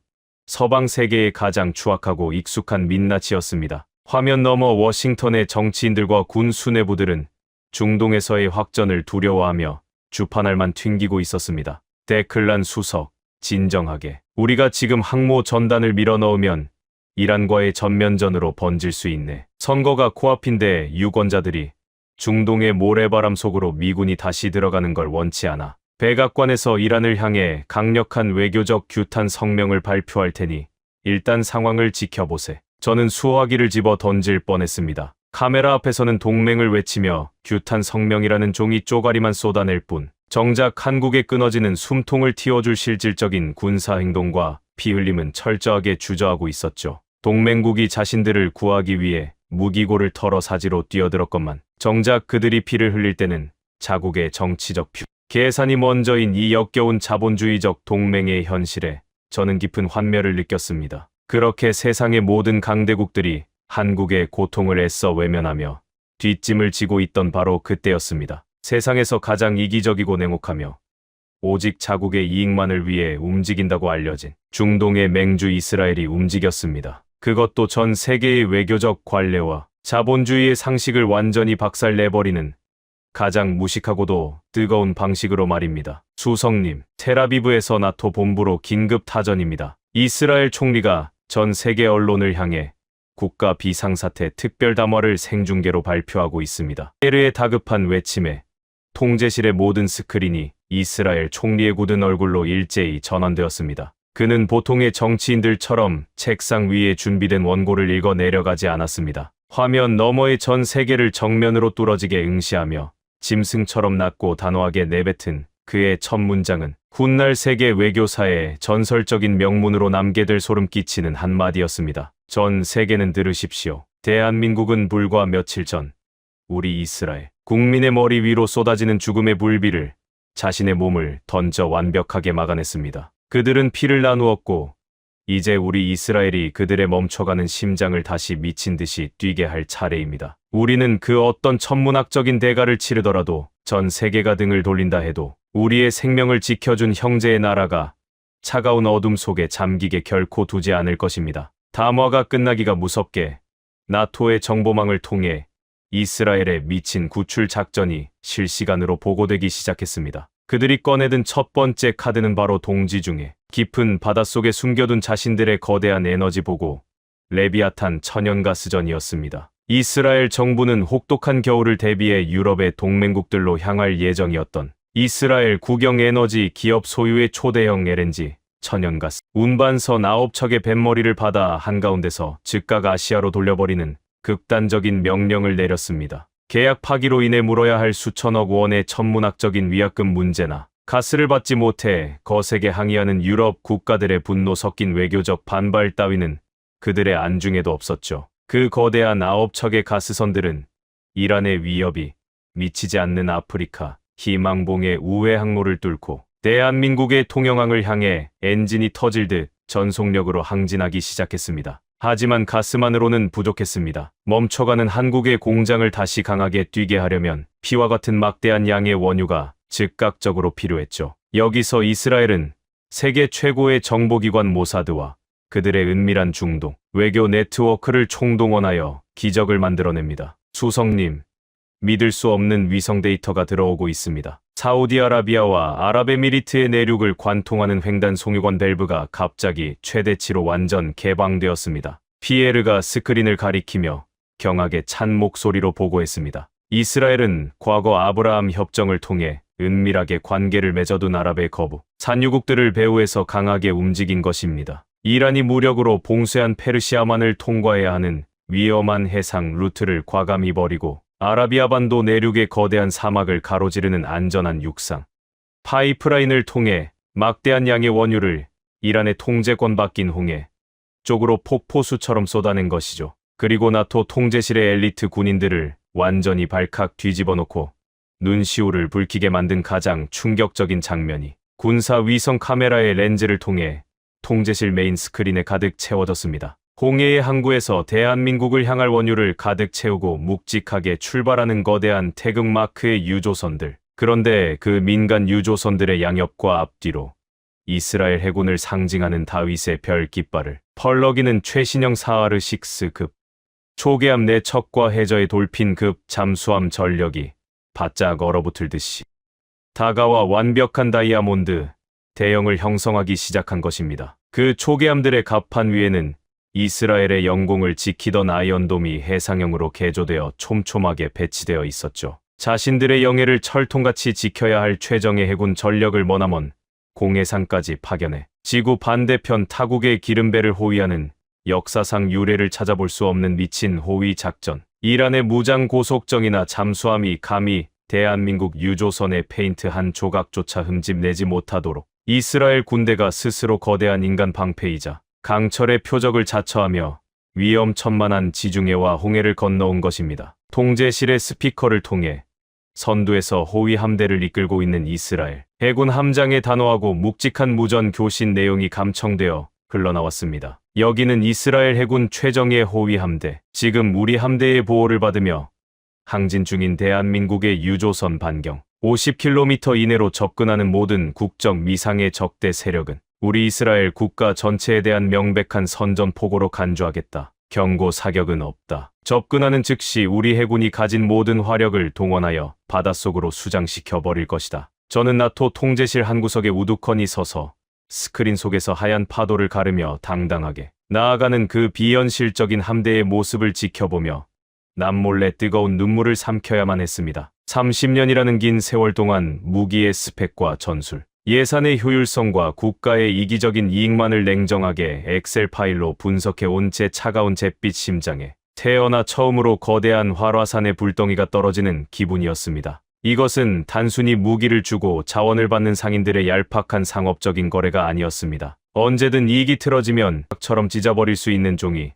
서방 세계의 가장 추악하고 익숙한 민낯이었습니다. 화면 너머 워싱턴의 정치인들과 군 수뇌부들은 중동에서의 확전을 두려워하며 주판알만 튕기고 있었습니다. 데클란 수석, 진정하게. 우리가 지금 항모 전단을 밀어넣으면 이란과의 전면전으로 번질 수 있네. 선거가 코앞인데 유권자들이 중동의 모래바람 속으로 미군이 다시 들어가는 걸 원치 않아. 백악관에서 이란을 향해 강력한 외교적 규탄 성명을 발표할 테니 일단 상황을 지켜보세. 저는 수화기를 집어 던질 뻔했습니다. 카메라 앞에서는 동맹을 외치며 규탄 성명이라는 종이 쪼가리만 쏟아낼 뿐 정작 한국에 끊어지는 숨통을 틔워줄 실질적인 군사행동과 피 흘림은 철저하게 주저하고 있었죠. 동맹국이 자신들을 구하기 위해 무기고를 털어 사지로 뛰어들었건만 정작 그들이 피를 흘릴 때는 자국의 정치적 계산이 먼저인 이 역겨운 자본주의적 동맹의 현실에 저는 깊은 환멸을 느꼈습니다. 그렇게 세상의 모든 강대국들이 한국의 고통을 애써 외면하며 뒷짐을 지고 있던 바로 그때였습니다. 세상에서 가장 이기적이고 냉혹하며 오직 자국의 이익만을 위해 움직인다고 알려진 중동의 맹주 이스라엘이 움직였습니다. 그것도 전 세계의 외교적 관례와 자본주의의 상식을 완전히 박살내버리는 가장 무식하고도 뜨거운 방식으로 말입니다. 수석님, 텔아비브에서 나토 본부로 긴급 타전입니다. 이스라엘 총리가 전 세계 언론을 향해 국가 비상사태 특별담화를 생중계로 발표하고 있습니다. 헤르의 다급한 외침에 통제실의 모든 스크린이 이스라엘 총리의 굳은 얼굴로 일제히 전환되었습니다. 그는 보통의 정치인들처럼 책상 위에 준비된 원고를 읽어 내려가지 않았습니다. 화면 너머의 전 세계를 정면으로 뚫어지게 응시하며 짐승처럼 낮고 단호하게 내뱉은 그의 첫 문장은 훗날 세계 외교사의 전설적인 명문으로 남게 될 소름 끼치는 한마디였습니다. 전 세계는 들으십시오. 대한민국은 불과 며칠 전 우리 이스라엘 국민의 머리 위로 쏟아지는 죽음의 불비를 자신의 몸을 던져 완벽하게 막아냈습니다. 그들은 피를 나누었고 이제 우리 이스라엘이 그들의 멈춰가는 심장을 다시 미친 듯이 뛰게 할 차례입니다. 우리는 그 어떤 천문학적인 대가를 치르더라도 전 세계가 등을 돌린다 해도 우리의 생명을 지켜준 형제의 나라가 차가운 어둠 속에 잠기게 결코 두지 않을 것입니다. 담화가 끝나기가 무섭게 나토의 정보망을 통해 이스라엘의 미친 구출 작전이 실시간으로 보고되기 시작했습니다. 그들이 꺼내든 첫 번째 카드는 바로 동지 중에 깊은 바닷속에 숨겨둔 자신들의 거대한 에너지 보고 레비아탄 천연가스전이었습니다. 이스라엘 정부는 혹독한 겨울을 대비해 유럽의 동맹국들로 향할 예정이었던 이스라엘 국영에너지 기업 소유의 초대형 LNG 천연가스 운반선 9척의 뱃머리를 받아 한가운데서 즉각 아시아로 돌려버리는 극단적인 명령을 내렸습니다. 계약 파기로 인해 물어야 할 수천억 원의 천문학적인 위약금 문제나 가스를 받지 못해 거세게 항의하는 유럽 국가들의 분노 섞인 외교적 반발 따위는 그들의 안중에도 없었죠. 그 거대한 9척의 가스선들은 이란의 위협이 미치지 않는 아프리카 희망봉의 우회 항로를 뚫고 대한민국의 통영항을 향해 엔진이 터질 듯 전속력으로 항진하기 시작했습니다. 하지만 가스만으로는 부족했습니다. 멈춰가는 한국의 공장을 다시 강하게 뛰게 하려면 피와 같은 막대한 양의 원유가 즉각적으로 필요했죠. 여기서 이스라엘은 세계 최고의 정보기관 모사드와 그들의 은밀한 중동 외교 네트워크를 총동원하여 기적을 만들어냅니다. 수석님, 믿을 수 없는 위성 데이터가 들어오고 있습니다. 사우디아라비아와 아랍에미리트의 내륙을 관통하는 횡단 송유관 밸브가 갑자기 최대치로 완전 개방되었습니다. 피에르가 스크린을 가리키며 경악에 찬 목소리로 보고했습니다. 이스라엘은 과거 아브라함 협정을 통해 은밀하게 관계를 맺어둔 아랍의 거부, 산유국들을 배후에서 강하게 움직인 것입니다. 이란이 무력으로 봉쇄한 페르시아만을 통과해야 하는 위험한 해상 루트를 과감히 버리고 아라비아 반도 내륙의 거대한 사막을 가로지르는 안전한 육상 파이프라인을 통해 막대한 양의 원유를 이란의 통제권 바뀐 홍해 북쪽으로 폭포수처럼 쏟아낸 것이죠. 그리고 나토 통제실의 엘리트 군인들을 완전히 발칵 뒤집어 놓고 눈시울을 붉히게 만든 가장 충격적인 장면이 군사 위성 카메라의 렌즈를 통해 통제실 메인 스크린에 가득 채워졌습니다. 홍해의 항구에서 대한민국을 향할 원유를 가득 채우고 묵직하게 출발하는 거대한 태극마크의 유조선들. 그런데 그 민간 유조선들의 양옆과 앞뒤로 이스라엘 해군을 상징하는 다윗의 별 깃발을 펄럭이는 최신형 사하르 6급 초계함 4척과 해저의 돌핀급 잠수함 전력이 바짝 얼어붙을 듯이 다가와 완벽한 다이아몬드 대형을 형성하기 시작한 것입니다. 그 초계함들의 갑판 위에는 이스라엘의 영공을 지키던 아이언돔이 해상형으로 개조되어 촘촘하게 배치되어 있었죠. 자신들의 영해를 철통같이 지켜야 할 최정예 해군 전력을 머나먼 공해상까지 파견해 지구 반대편 타국의 기름배를 호위하는 역사상 유례를 찾아볼 수 없는 미친 호위 작전. 이란의 무장 고속정이나 잠수함이 감히 대한민국 유조선의 페인트 한 조각조차 흠집내지 못하도록 이스라엘 군대가 스스로 거대한 인간 방패이자 강철의 표적을 자처하며 위험천만한 지중해와 홍해를 건너온 것입니다. 통제실의 스피커를 통해 선두에서 호위 함대를 이끌고 있는 이스라엘 해군 함장의 단호하고 묵직한 무전 교신 내용이 감청되어 흘러나왔습니다. 여기는 이스라엘 해군 최정예 호위 함대. 지금 우리 함대의 보호를 받으며 항진 중인 대한민국의 유조선 반경 50km 이내로 접근하는 모든 국적 미상의 적대 세력은 우리 이스라엘 국가 전체에 대한 명백한 선전포고로 간주하겠다. 경고 사격은 없다. 접근하는 즉시 우리 해군이 가진 모든 화력을 동원하여 바닷속으로 수장시켜 버릴 것이다. 저는 나토 통제실 한 구석에 우두커니 서서 스크린 속에서 하얀 파도를 가르며 당당하게 나아가는 그 비현실적인 함대의 모습을 지켜보며 남몰래 뜨거운 눈물을 삼켜야만 했습니다. 30년이라는 긴 세월 동안 무기의 스펙과 전술, 예산의 효율성과 국가의 이기적인 이익만을 냉정하게 엑셀 파일로 분석해온 제 차가운 잿빛 심장에 태어나 처음으로 거대한 활화산의 불덩이가 떨어지는 기분이었습니다. 이것은 단순히 무기를 주고 자원을 받는 상인들의 얄팍한 상업적인 거래가 아니었습니다. 언제든 이익이 틀어지면 처럼 찢어버릴 수 있는 종이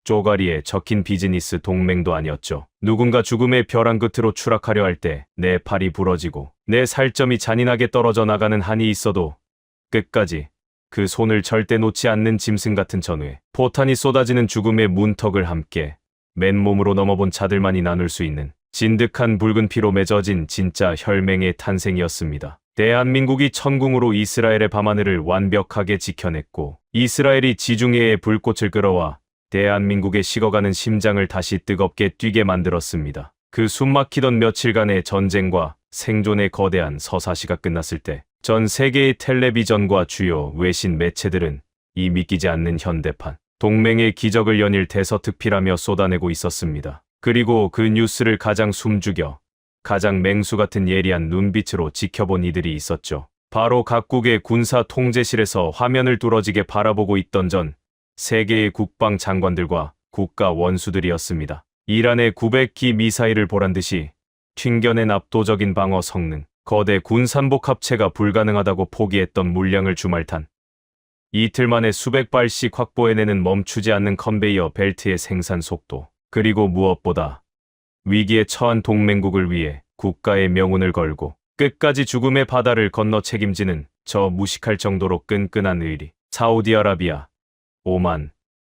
쪼가리에 적힌 비즈니스 동맹도 아니었죠. 누군가 죽음의 벼랑 끝으로 추락하려 할 때 내 팔이 부러지고 내 살점이 잔인하게 떨어져 나가는 한이 있어도 끝까지 그 손을 절대 놓지 않는 짐승 같은 전우에 포탄이 쏟아지는 죽음의 문턱을 함께 맨몸으로 넘어본 자들만이 나눌 수 있는 진득한 붉은 피로 맺어진 진짜 혈맹의 탄생이었습니다. 대한민국이 천궁으로 이스라엘의 밤하늘을 완벽하게 지켜냈고 이스라엘이 지중해의 불꽃을 끌어와 대한민국의 식어가는 심장을 다시 뜨겁게 뛰게 만들었습니다. 그 숨막히던 며칠간의 전쟁과 생존의 거대한 서사시가 끝났을 때 전 세계의 텔레비전과 주요 외신 매체들은 이 믿기지 않는 현대판 동맹의 기적을 연일 대서특필하며 쏟아내고 있었습니다. 그리고 그 뉴스를 가장 숨죽여 가장 맹수 같은 예리한 눈빛으로 지켜본 이들이 있었죠. 바로 각국의 군사 통제실에서 화면을 뚫어지게 바라보고 있던 전 세계의 국방 장관들과 국가 원수들이었습니다. 이란의 900기 미사일을 보란듯이 튕겨낸 압도적인 방어 성능, 거대 군산복 합체가 불가능하다고 포기했던 물량을 주말탄 이틀 만에 수백 발씩 확보해내는 멈추지 않는 컨베이어 벨트의 생산 속도, 그리고 무엇보다 위기에 처한 동맹국을 위해 국가의 명운을 걸고 끝까지 죽음의 바다를 건너 책임지는 저 무식할 정도로 끈끈한 의리. 사우디아라비아, 오만,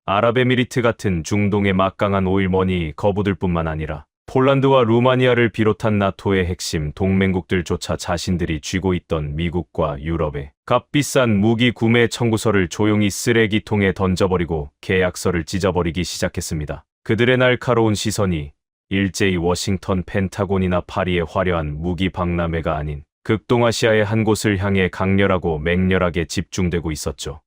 아랍에미리트 같은 중동의 막강한 오일머니 거부들뿐만 아니라 폴란드와 루마니아를 비롯한 나토의 핵심 동맹국들조차 자신들이 쥐고 있던 미국과 유럽의 값비싼 무기 구매 청구서를 조용히 쓰레기통에 던져버리고 계약서를 찢어버리기 시작했습니다. 그들의 날카로운 시선이 일제히 워싱턴 펜타곤이나 파리의 화려한 무기 박람회가 아닌 극동아시아의 한 곳을 향해 강렬하고 맹렬하게 집중되고 있었죠.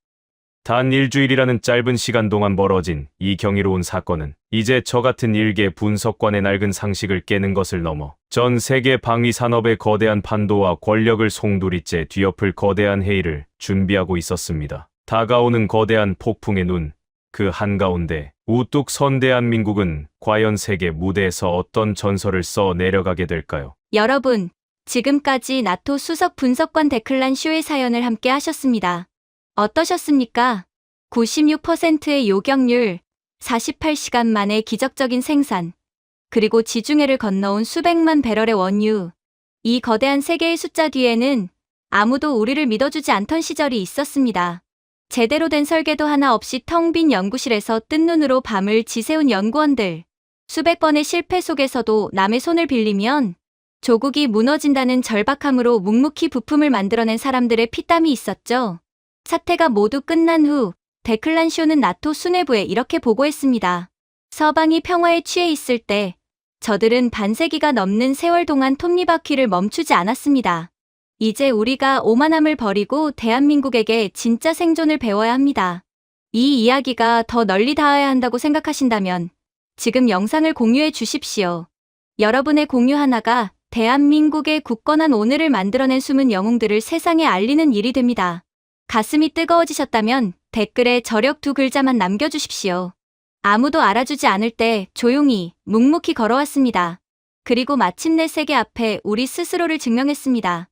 단 일주일이라는 짧은 시간 동안 벌어진 이 경이로운 사건은 이제 저 같은 일개 분석관의 낡은 상식을 깨는 것을 넘어 전 세계 방위 산업의 거대한 판도와 권력을 송두리째 뒤엎을 거대한 회의를 준비하고 있었습니다. 다가오는 거대한 폭풍의 눈, 그 한가운데 우뚝 선 대한민국은 과연 세계 무대에서 어떤 전설을 써 내려가게 될까요? 여러분, 지금까지 나토 수석 분석관 데클란 쇼의 사연을 함께 하셨습니다. 어떠셨습니까? 96%의 요격률, 48시간 만에 기적적인 생산, 그리고 지중해를 건너온 수백만 배럴의 원유. 이 거대한 세계의 숫자 뒤에는 아무도 우리를 믿어주지 않던 시절이 있었습니다. 제대로 된 설계도 하나 없이 텅 빈 연구실에서 뜬 눈으로 밤을 지새운 연구원들. 수백 번의 실패 속에서도 남의 손을 빌리면 조국이 무너진다는 절박함으로 묵묵히 부품을 만들어낸 사람들의 피땀이 있었죠. 사태가 모두 끝난 후 데클란 쇼는 나토 수뇌부에 이렇게 보고했습니다. 서방이 평화에 취해 있을 때 저들은 반세기가 넘는 세월 동안 톱니바퀴를 멈추지 않았습니다. 이제 우리가 오만함을 버리고 대한민국에게 진짜 생존을 배워야 합니다. 이 이야기가 더 널리 닿아야 한다고 생각하신다면 지금 영상을 공유해 주십시오. 여러분의 공유 하나가 대한민국의 굳건한 오늘을 만들어낸 숨은 영웅들을 세상에 알리는 일이 됩니다. 가슴이 뜨거워지셨다면 댓글에 저력 2글자만 남겨주십시오. 아무도 알아주지 않을 때 조용히 묵묵히 걸어왔습니다. 그리고 마침내 세계 앞에 우리 스스로를 증명했습니다.